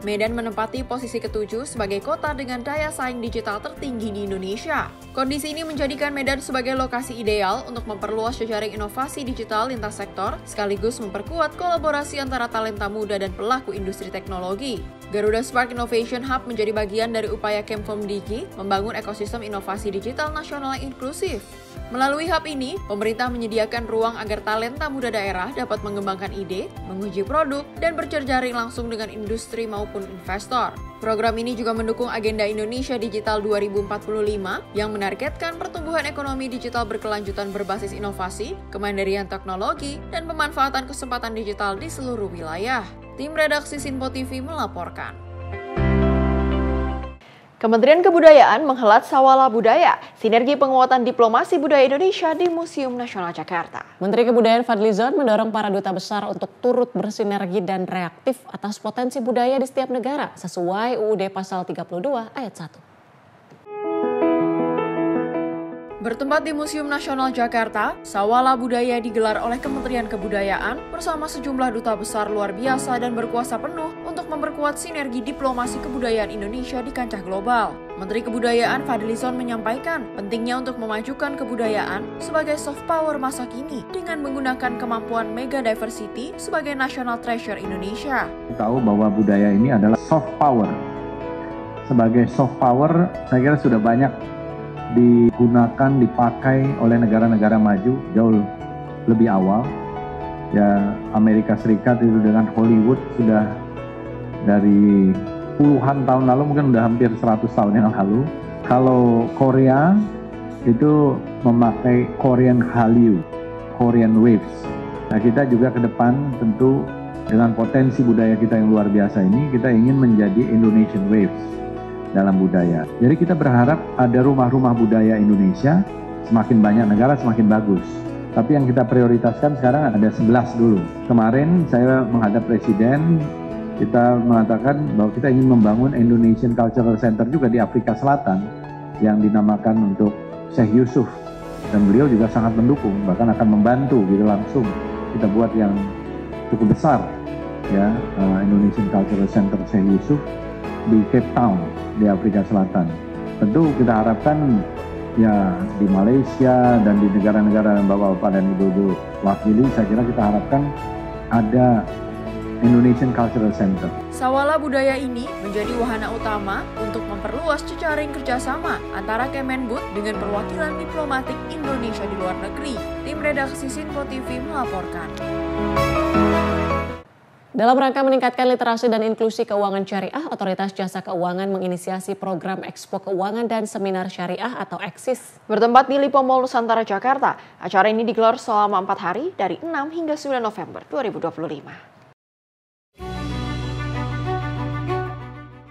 Medan menempati posisi ke-7 sebagai kota dengan daya saing digital tertinggi di Indonesia. Kondisi ini menjadikan Medan sebagai lokasi ideal untuk memperluas jejaring inovasi digital lintas sektor, sekaligus memperkuat kolaborasi antara talenta muda dan pelaku industri teknologi. Garuda Spark Innovation Hub menjadi bagian dari upaya Kemfomdigi membangun ekosistem inovasi digital nasional yang inklusif. Melalui hub ini, pemerintah menyediakan ruang agar talenta muda daerah dapat mengembangkan ide, menguji produk, dan berjejaring langsung dengan industri maupun investor. Program ini juga mendukung agenda Indonesia Digital 2045 yang menargetkan pertumbuhan ekonomi digital berkelanjutan berbasis inovasi, kemandirian teknologi, dan pemanfaatan kesempatan digital di seluruh wilayah. Tim redaksi Sinpo TV melaporkan. Kementerian Kebudayaan menghelat Sawala Budaya, sinergi penguatan diplomasi budaya Indonesia di Museum Nasional Jakarta. Menteri Kebudayaan Fadlizon mendorong para duta besar untuk turut bersinergi dan reaktif atas potensi budaya di setiap negara sesuai UUD Pasal 32 Ayat 1. Bertempat di Museum Nasional Jakarta, Sawala Budaya digelar oleh Kementerian Kebudayaan bersama sejumlah duta besar luar biasa dan berkuasa penuh untuk memperkuat sinergi diplomasi kebudayaan Indonesia di kancah global. Menteri Kebudayaan Fadlizon menyampaikan pentingnya untuk memajukan kebudayaan sebagai soft power masa kini dengan menggunakan kemampuan mega diversity sebagai national treasure Indonesia. Tahu bahwa budaya ini adalah soft power. Sebagai soft power, saya kira sudah banyak digunakan, dipakai oleh negara-negara maju jauh lebih awal. Ya, Amerika Serikat itu dengan Hollywood sudah dari puluhan tahun lalu, mungkin udah hampir 100 tahun yang lalu. Kalau Korea itu memakai Korean Hallyu, Korean Waves. Nah, kita juga ke depan tentu dengan potensi budaya kita yang luar biasa ini, kita ingin menjadi Indonesian Waves dalam budaya. Jadi kita berharap ada rumah-rumah budaya Indonesia, semakin banyak negara semakin bagus. Tapi yang kita prioritaskan sekarang ada 11 dulu. Kemarin saya menghadap Presiden, kita mengatakan bahwa kita ingin membangun Indonesian Cultural Center juga di Afrika Selatan yang dinamakan untuk Syekh Yusuf. Dan beliau juga sangat mendukung, bahkan akan membantu gitu langsung. Kita buat yang cukup besar, ya, Indonesian Cultural Center Syekh Yusuf di Cape Town di Afrika Selatan. Tentu kita harapkan ya di Malaysia dan di negara-negara yang Bapak-Bapak dan Ibu-Ibu wakili, saya kira kita harapkan ada Indonesian Cultural Center. Sawala Budaya ini menjadi wahana utama untuk memperluas jejaring kerjasama antara Kemenbud dengan perwakilan diplomatik Indonesia di luar negeri. Tim redaksi Sinpo TV melaporkan. Dalam rangka meningkatkan literasi dan inklusi keuangan syariah, Otoritas Jasa Keuangan menginisiasi program Expo Keuangan dan Seminar Syariah atau EXIS. Bertempat di Lipo Mall Nusantara, Jakarta, acara ini digelar selama 4 hari dari 6 hingga 9 November 2025.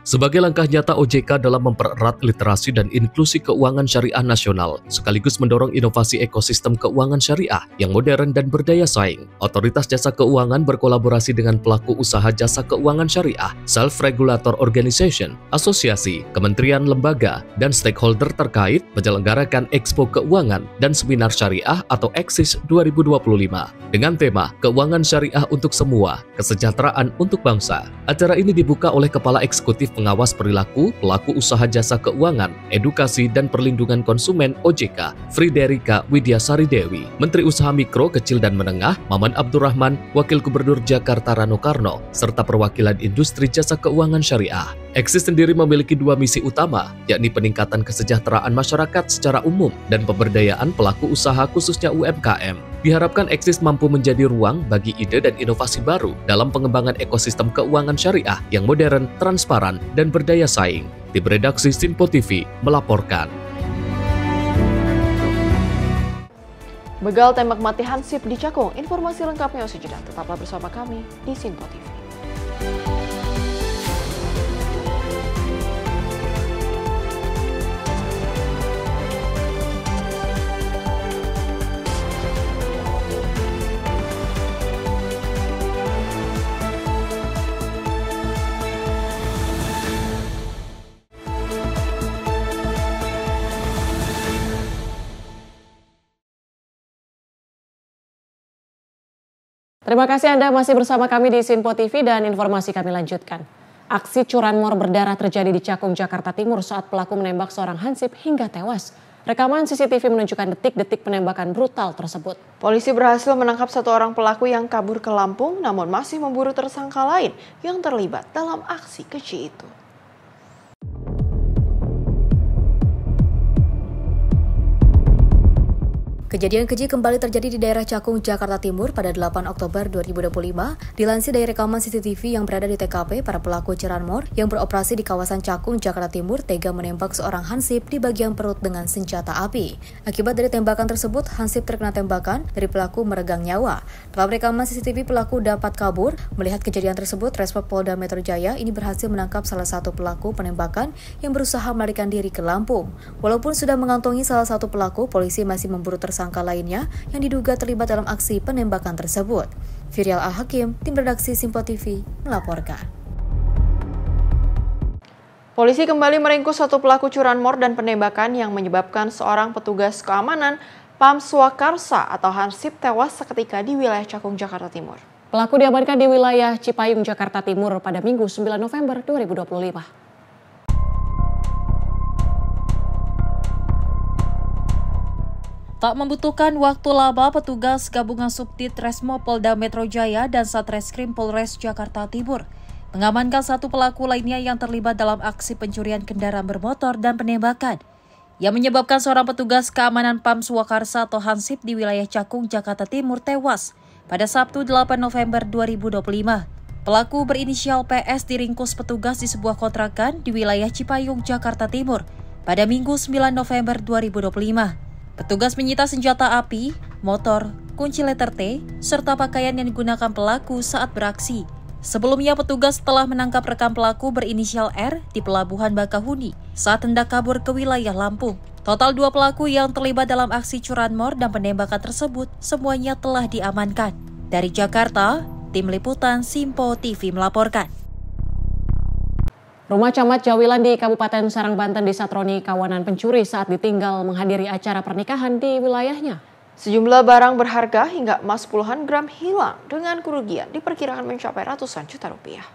Sebagai langkah nyata OJK dalam mempererat literasi dan inklusi keuangan syariah nasional, sekaligus mendorong inovasi ekosistem keuangan syariah yang modern dan berdaya saing, Otoritas Jasa Keuangan berkolaborasi dengan pelaku usaha jasa keuangan syariah, self-regulator organization, asosiasi, kementerian, lembaga, dan stakeholder terkait menyelenggarakan Expo Keuangan dan Seminar Syariah atau EXIS 2025 dengan tema Keuangan Syariah untuk Semua, Kesejahteraan untuk Bangsa. Acara ini dibuka oleh Kepala Eksekutif Pengawas Perilaku Pelaku Usaha Jasa Keuangan, Edukasi dan Perlindungan Konsumen OJK, Friderika Widyasari Dewi, Menteri Usaha Mikro, Kecil dan Menengah, Maman Abdurrahman, Wakil Gubernur Jakarta Rano Karno, serta perwakilan industri jasa keuangan syariah. EXIS sendiri memiliki 2 misi utama, yakni peningkatan kesejahteraan masyarakat secara umum dan pemberdayaan pelaku usaha khususnya UMKM. Diharapkan EXIS mampu menjadi ruang bagi ide dan inovasi baru dalam pengembangan ekosistem keuangan syariah yang modern, transparan, dan berdaya saing. Tim redaksi Sinpo TV melaporkan. Begal tembak mati Hansip di Cakung. Informasi lengkapnya usai jeda. Tetaplah bersama kami di Sinpo TV. Terima kasih Anda masih bersama kami di Sinpo TV dan informasi kami lanjutkan. Aksi curanmor berdarah terjadi di Cakung, Jakarta Timur saat pelaku menembak seorang hansip hingga tewas. Rekaman CCTV menunjukkan detik-detik penembakan brutal tersebut. Polisi berhasil menangkap satu orang pelaku yang kabur ke Lampung, namun masih memburu tersangka lain yang terlibat dalam aksi keji itu. Kejadian keji kembali terjadi di daerah Cakung, Jakarta Timur pada 8 Oktober 2025. Dilansir dari rekaman CCTV yang berada di TKP, para pelaku curanmor yang beroperasi di kawasan Cakung, Jakarta Timur tega menembak seorang hansip di bagian perut dengan senjata api. Akibat dari tembakan tersebut, hansip terkena tembakan dari pelaku meregang nyawa. Dalam rekaman CCTV, pelaku dapat kabur. Melihat kejadian tersebut, Resmob Polda Metro Jaya ini berhasil menangkap salah satu pelaku penembakan yang berusaha melarikan diri ke Lampung. Walaupun sudah mengantongi salah satu pelaku, polisi masih memburu tersangka lainnya yang diduga terlibat dalam aksi penembakan tersebut. Viryal Al-Hakim, tim redaksi Sinpo TV, melaporkan. Polisi kembali meringkus satu pelaku curanmor dan penembakan yang menyebabkan seorang petugas keamanan Pam Swakarsa atau hansip tewas seketika di wilayah Cakung, Jakarta Timur. Pelaku diamankan di wilayah Cipayung, Jakarta Timur pada Minggu 9 November 2025. Tak membutuhkan waktu lama, petugas gabungan Subdit Resmob Polda Metro Jaya dan Satreskrim Polres Jakarta Timur mengamankan satu pelaku lainnya yang terlibat dalam aksi pencurian kendaraan bermotor dan penembakan yang menyebabkan seorang petugas keamanan Pam Swakarsa atau hansip di wilayah Cakung, Jakarta Timur tewas pada Sabtu 8 November 2025. Pelaku berinisial PS diringkus petugas di sebuah kontrakan di wilayah Cipayung, Jakarta Timur pada Minggu 9 November 2025. Petugas menyita senjata api, motor, kunci letter T, serta pakaian yang digunakan pelaku saat beraksi. Sebelumnya petugas telah menangkap rekan pelaku berinisial R di Pelabuhan Bakahuni saat hendak kabur ke wilayah Lampung. Total 2 pelaku yang terlibat dalam aksi curanmor dan penembakan tersebut semuanya telah diamankan. Dari Jakarta, tim liputan Sinpo TV melaporkan. Rumah Camat Jawilan di Kabupaten Serang, Banten disatroni kawanan pencuri saat ditinggal menghadiri acara pernikahan di wilayahnya. Sejumlah barang berharga hingga emas puluhan gram hilang dengan kerugian diperkirakan mencapai ratusan juta rupiah.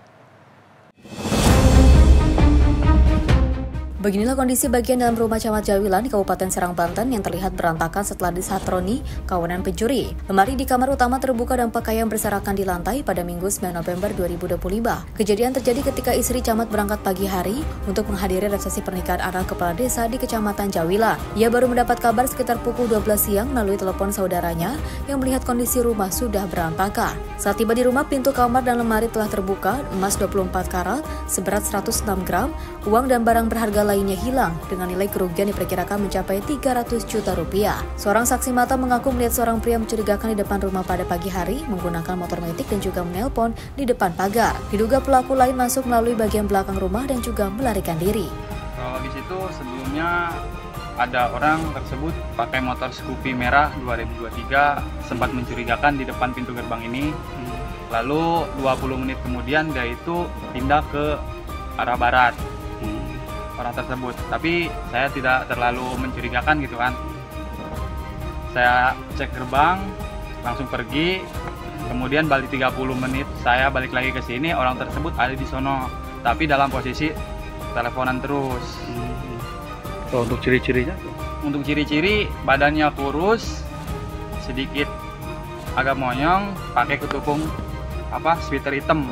Beginilah kondisi bagian dalam rumah Camat Jawilan di Kabupaten Serang, Banten yang terlihat berantakan setelah disatroni kawanan pencuri. Lemari di kamar utama terbuka dan pakaian berserakan di lantai pada Minggu 9 November 2025. Kejadian terjadi ketika istri Camat berangkat pagi hari untuk menghadiri resepsi pernikahan anak kepala desa di Kecamatan Jawilan. Ia baru mendapat kabar sekitar pukul 12 siang melalui telepon saudaranya yang melihat kondisi rumah sudah berantakan. Saat tiba di rumah, pintu kamar dan lemari telah terbuka, emas 24 karat seberat 106 gram, uang dan barang berharga lainnya hilang dengan nilai kerugian diperkirakan mencapai 300 juta rupiah. Seorang saksi mata mengaku melihat seorang pria mencurigakan di depan rumah pada pagi hari menggunakan motor metik dan juga menelpon di depan pagar. Diduga pelaku lain masuk melalui bagian belakang rumah dan juga melarikan diri. Kronologis itu sebelumnya ada orang tersebut pakai motor Scoopy merah 2023 sempat mencurigakan di depan pintu gerbang ini. Lalu 20 menit kemudian dia itu pindah ke arah barat. Orang tersebut, tapi saya tidak terlalu mencurigakan gitu kan. Saya cek gerbang, langsung pergi, kemudian balik 30 menit saya balik lagi ke sini, orang tersebut ada di sono, tapi dalam posisi teleponan terus. Oh, untuk ciri-cirinya? Untuk ciri-ciri badannya kurus, sedikit agak monyong, pakai ketupung sweater hitam.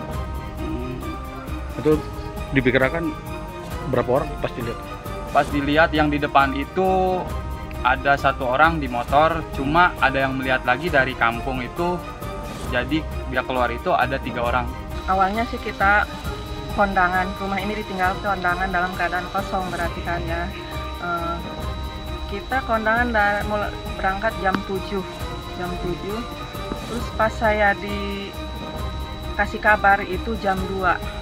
Itu diperkirakan berapa orang pas dilihat? Pas dilihat yang di depan itu ada satu orang di motor, cuma ada yang melihat lagi dari kampung itu, jadi dia keluar itu ada 3 orang. Awalnya sih kita kondangan, rumah ini ditinggal kondangan dalam keadaan kosong berarti kan ya. Kita kondangan mulai berangkat jam 7, terus pas saya dikasih kabar itu jam 2.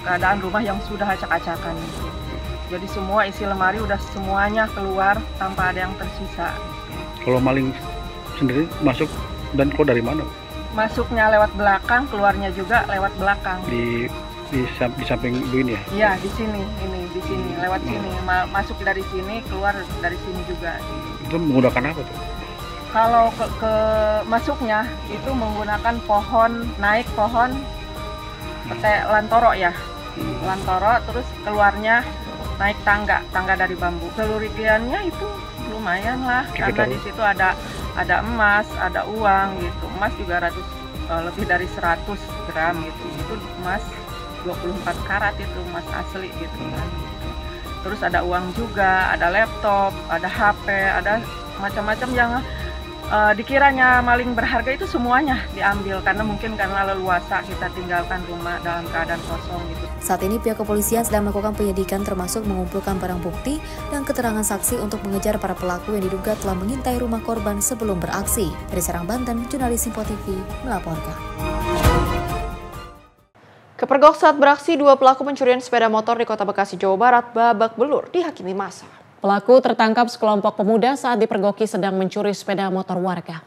Keadaan rumah yang sudah acak-acakan. Jadi semua isi lemari udah semuanya keluar tanpa ada yang tersisa. Kalau maling sendiri masuk dan kok dari mana? Masuknya lewat belakang, keluarnya juga lewat belakang. Di samping begini ya? Iya, di sini, lewat sini. Masuk dari sini, keluar dari sini juga. Itu menggunakan apa tuh? Kalau ke masuknya itu menggunakan naik pohon lantoro ya, lantoro, terus keluarnya naik tangga dari bambu. Kerugiannya itu lumayan lah, karena di situ ada emas, ada uang gitu. Emas juga lebih dari 100 gram gitu. Itu emas 24 karat itu emas asli gitu kan. Terus ada uang juga, ada laptop, ada HP, ada macam-macam yang dikiranya maling berharga itu semuanya diambil karena leluasa kita tinggalkan rumah dalam keadaan kosong gitu. Saat ini pihak kepolisian sedang melakukan penyidikan termasuk mengumpulkan barang bukti dan keterangan saksi untuk mengejar para pelaku yang diduga telah mengintai rumah korban sebelum beraksi. Dari Serang, Banten, jurnalis Simpo TV melaporkan. Kepergok saat beraksi, 2 pelaku pencurian sepeda motor di Kota Bekasi, Jawa Barat babak belur dihakimi massa. Pelaku tertangkap sekelompok pemuda saat dipergoki sedang mencuri sepeda motor warga.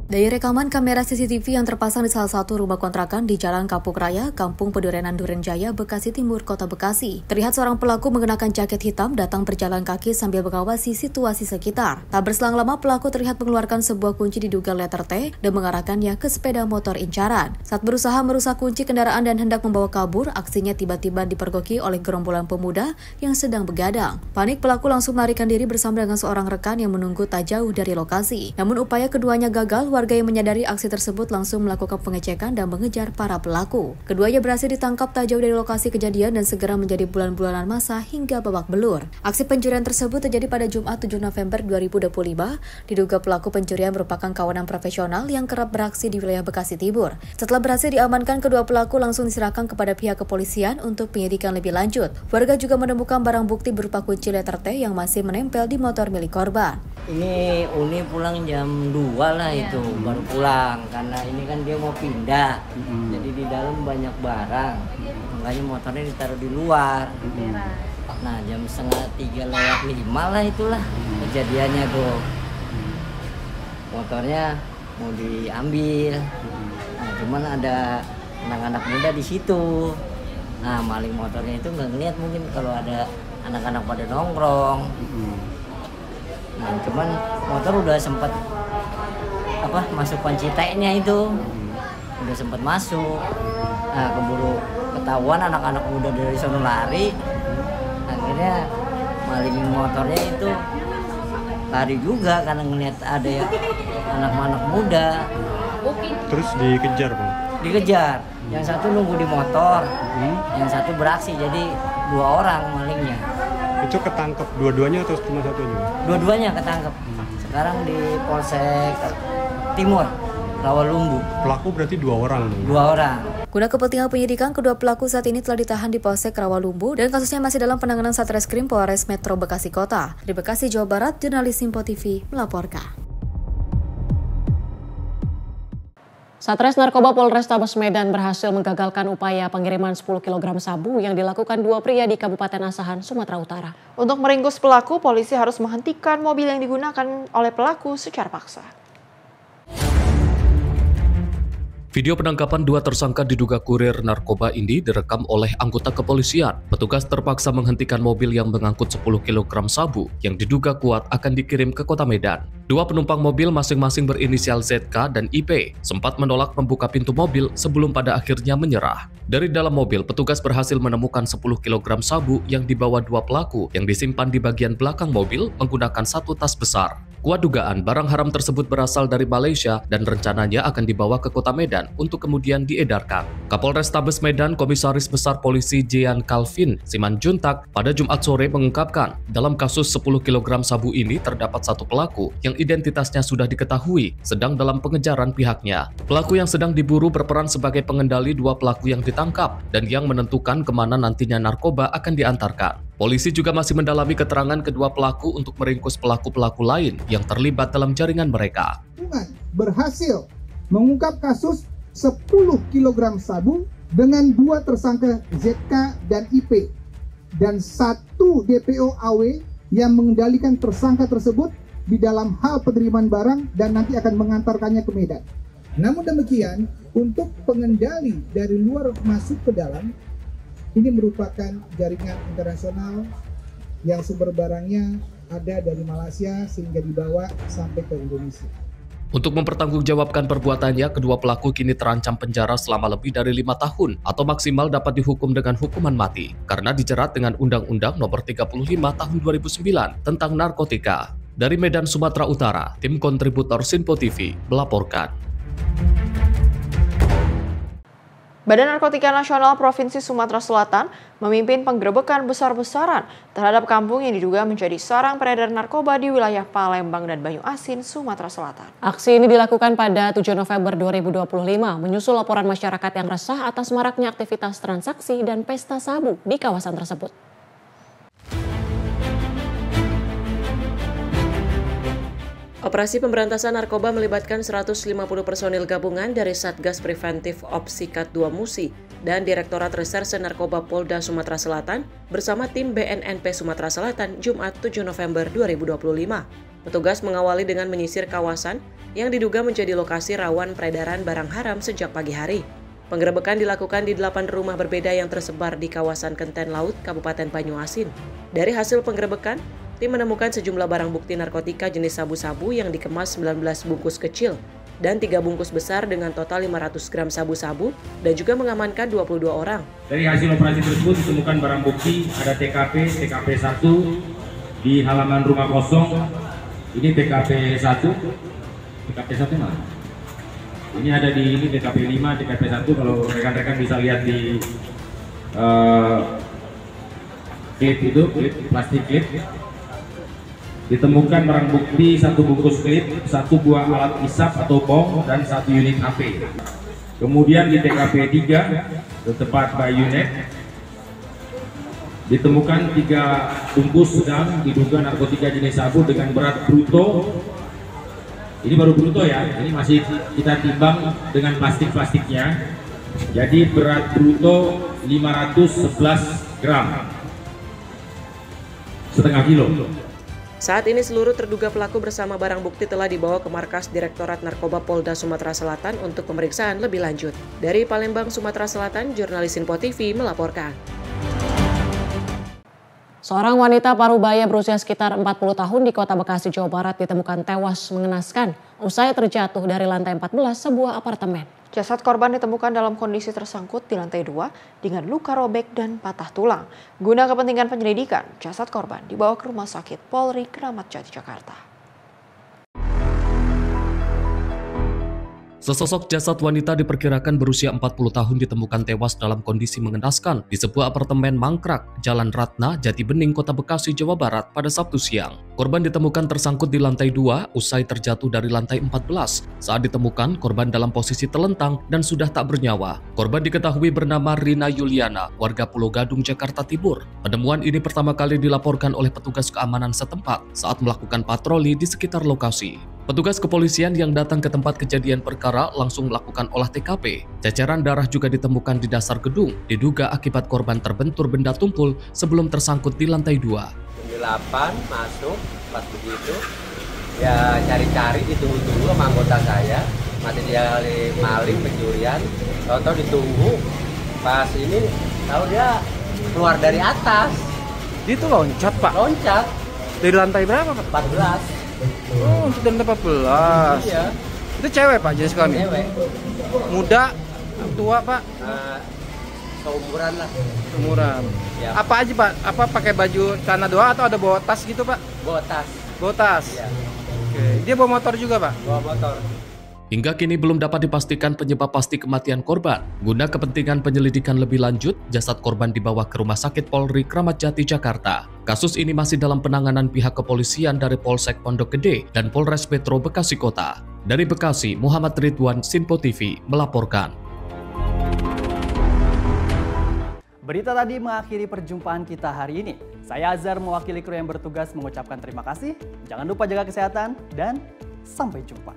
Dari rekaman kamera CCTV yang terpasang di salah satu rumah kontrakan di Jalan Kapuk Raya, Kampung Pedurenan Duren Jaya, Bekasi Timur, Kota Bekasi, terlihat seorang pelaku mengenakan jaket hitam datang berjalan kaki sambil mengawasi situasi sekitar. Tak berselang lama, pelaku terlihat mengeluarkan sebuah kunci diduga letter T dan mengarahkannya ke sepeda motor incaran. Saat berusaha merusak kunci kendaraan dan hendak membawa kabur, aksinya tiba-tiba dipergoki oleh gerombolan pemuda yang sedang begadang. Panik, pelaku langsung melarikan diri bersama dengan seorang rekan yang menunggu tak jauh dari lokasi. Namun upaya keduanya gagal. Warga yang menyadari aksi tersebut langsung melakukan pengecekan dan mengejar para pelaku. Keduanya berhasil ditangkap tak jauh dari lokasi kejadian dan segera menjadi bulan-bulanan masa hingga babak belur. Aksi pencurian tersebut terjadi pada Jumat 7 November 2025. Diduga pelaku pencurian merupakan kawanan profesional yang kerap beraksi di wilayah Bekasi Timur. Setelah berhasil diamankan, kedua pelaku langsung diserahkan kepada pihak kepolisian untuk penyidikan lebih lanjut. Warga juga menemukan barang bukti berupa kunci letter T yang masih menempel di motor milik korban. Ini Uni pulang jam 2 lah itu, baru pulang karena ini kan dia mau pindah. Jadi di dalam banyak barang, makanya motornya ditaruh di luar. Nah jam 2:30-5 lah itulah kejadiannya tuh. Motornya mau diambil, nah cuman ada anak-anak muda di situ. Nah maling motornya itu nggak ngeliat mungkin kalau ada anak-anak pada nongkrong. Nah, cuman motor udah sempat masuk kunci T-nya itu, udah sempat masuk. Nah, keburu ketahuan anak-anak muda dari sono lari. Akhirnya maling motornya itu lari juga karena ngeliat ada ya anak-anak muda. Terus dikejar, Bang? Dikejar. Yang satu nunggu di motor, yang satu beraksi. Jadi 2 orang malingnya. Itu ketangkep dua-duanya atau cuma satunya? Dua-duanya ketangkep. Sekarang di Polsek Timur, Rawalumbu. Pelaku berarti 2 orang. 2 orang. Guna kepentingan penyidikan, kedua pelaku saat ini telah ditahan di Polsek Rawalumbu dan kasusnya masih dalam penanganan Satreskrim Polres Metro Bekasi Kota. Di Bekasi, Jawa Barat, jurnalis Simpo TV melaporkan. Satres Narkoba Polrestabes Medan berhasil menggagalkan upaya pengiriman 10 kg sabu yang dilakukan 2 pria di Kabupaten Asahan, Sumatera Utara. Untuk meringkus pelaku, polisi harus menghentikan mobil yang digunakan oleh pelaku secara paksa. Video penangkapan 2 tersangka diduga kurir narkoba ini direkam oleh anggota kepolisian. Petugas terpaksa menghentikan mobil yang mengangkut 10 kg sabu yang diduga kuat akan dikirim ke kota Medan. 2 penumpang mobil masing-masing berinisial ZK dan IP sempat menolak membuka pintu mobil sebelum pada akhirnya menyerah. Dari dalam mobil, petugas berhasil menemukan 10 kg sabu yang dibawa 2 pelaku yang disimpan di bagian belakang mobil menggunakan 1 tas besar. Kuat dugaan barang haram tersebut berasal dari Malaysia dan rencananya akan dibawa ke kota Medan untuk kemudian diedarkan. Kapolrestabes Medan Komisaris Besar Polisi Jean Calvin Simanjuntak pada Jumat sore mengungkapkan dalam kasus 10 kg sabu ini terdapat 1 pelaku yang identitasnya sudah diketahui sedang dalam pengejaran pihaknya. Pelaku yang sedang diburu berperan sebagai pengendali 2 pelaku yang ditangkap dan yang menentukan kemana nantinya narkoba akan diantarkan. Polisi juga masih mendalami keterangan kedua pelaku untuk meringkus pelaku-pelaku lain yang terlibat dalam jaringan mereka. Berhasil mengungkap kasus 10 kg sabu dengan 2 tersangka ZK dan IP dan 1 DPO AW yang mengendalikan tersangka tersebut di dalam hal penerimaan barang dan nanti akan mengantarkannya ke Medan. Namun demikian, untuk pengendali dari luar masuk ke dalam, ini merupakan jaringan internasional yang sumber barangnya ada dari Malaysia sehingga dibawa sampai ke Indonesia. Untuk mempertanggungjawabkan perbuatannya, kedua pelaku kini terancam penjara selama lebih dari 5 tahun atau maksimal dapat dihukum dengan hukuman mati karena dijerat dengan Undang-Undang Nomor 35 Tahun 2009 tentang narkotika. Dari Medan, Sumatera Utara, tim kontributor Sinpo TV melaporkan. Badan Narkotika Nasional Provinsi Sumatera Selatan memimpin penggerebekan besar-besaran terhadap kampung yang diduga menjadi sarang peredaran narkoba di wilayah Palembang dan Banyu Asin, Sumatera Selatan. Aksi ini dilakukan pada 7 November 2025 menyusul laporan masyarakat yang resah atas maraknya aktivitas transaksi dan pesta sabu di kawasan tersebut. Operasi pemberantasan narkoba melibatkan 150 personil gabungan dari Satgas Preventif Opsikat 2 Musi dan Direktorat Reserse Narkoba Polda Sumatera Selatan bersama tim BNNP Sumatera Selatan Jumat 7 November 2025. Petugas mengawali dengan menyisir kawasan yang diduga menjadi lokasi rawan peredaran barang haram sejak pagi hari. Penggerebekan dilakukan di 8 rumah berbeda yang tersebar di kawasan Kenten Laut, Kabupaten Banyu Asin. Dari hasil penggerebekan, tim menemukan sejumlah barang bukti narkotika jenis sabu-sabu yang dikemas 19 bungkus kecil dan 3 bungkus besar dengan total 500 gram sabu-sabu dan juga mengamankan 22 orang. Dari hasil operasi tersebut ditemukan barang bukti ada TKP 1 di halaman rumah kosong. Ini TKP 1 mana? Ini ada di ini TKP 5, TKP 1 kalau rekan-rekan bisa lihat di klip itu, plastik klip. Ditemukan barang bukti 1 bungkus klip, 1 buah alat isap atau bom, dan 1 unit HP. Kemudian di TKP 3, tempat bayonet, ditemukan 3 bungkus sedang diduga narkotika jenis sabu dengan berat bruto. Ini baru bruto ya, ini masih kita timbang dengan plastik-plastiknya. Jadi berat bruto 511 gram, setengah kilo. Saat ini seluruh terduga pelaku bersama barang bukti telah dibawa ke markas Direktorat Narkoba Polda Sumatera Selatan untuk pemeriksaan lebih lanjut. Dari Palembang, Sumatera Selatan, jurnalis Sinpo TV melaporkan. Seorang wanita parubaya berusia sekitar 40 tahun di Kota Bekasi, Jawa Barat ditemukan tewas mengenaskan usai terjatuh dari lantai 14 sebuah apartemen. Jasad korban ditemukan dalam kondisi tersangkut di lantai 2 dengan luka robek dan patah tulang. Guna kepentingan penyelidikan, jasad korban dibawa ke Rumah Sakit Polri Kramat Jati, Jakarta. Sesosok jasad wanita diperkirakan berusia 40 tahun ditemukan tewas dalam kondisi mengenaskan di sebuah apartemen mangkrak, Jalan Ratna, Jati Bening, Kota Bekasi, Jawa Barat pada Sabtu siang. Korban ditemukan tersangkut di lantai 2 usai terjatuh dari lantai 14. Saat ditemukan, korban dalam posisi telentang dan sudah tak bernyawa. Korban diketahui bernama Rina Yuliana, warga Pulau Gadung, Jakarta Timur. Penemuan ini pertama kali dilaporkan oleh petugas keamanan setempat saat melakukan patroli di sekitar lokasi. Petugas kepolisian yang datang ke tempat kejadian perkara langsung melakukan olah TKP. Ceceran darah juga ditemukan di dasar gedung, diduga akibat korban terbentur benda tumpul sebelum tersangkut di lantai 2. Jam 8 masuk, pas begitu, ya cari-cari ditunggu-tunggu sama anggota saya. Masih dia maling, pencurian, tahu-tahu ditunggu. Pas ini, tahu dia keluar dari atas. Dia tuh loncat, Pak? Loncat. Dari lantai berapa, Pak? 14. Oh, untuk lantai 14. Iya. Itu cewek, Pak, jenis kelamin? Cewek. Muda, tua, Pak? Seumuran lah. Seumuran. Ya. Apa aja, Pak? Apa pakai baju celana doang atau ada bawa tas gitu, Pak? Bawa tas. Bawa tas? Iya. Oke. Dia bawa motor juga, Pak? Bawa motor. Hingga kini belum dapat dipastikan penyebab pasti kematian korban. Guna kepentingan penyelidikan lebih lanjut, jasad korban dibawa ke Rumah Sakit Polri Kramat Jati, Jakarta. Kasus ini masih dalam penanganan pihak kepolisian dari Polsek Pondok Gede dan Polres Metro Bekasi Kota. Dari Bekasi, Muhammad Ridwan, Sinpo TV melaporkan. Berita tadi mengakhiri perjumpaan kita hari ini. Saya Azhar mewakili kru yang bertugas mengucapkan terima kasih. Jangan lupa jaga kesehatan dan sampai jumpa.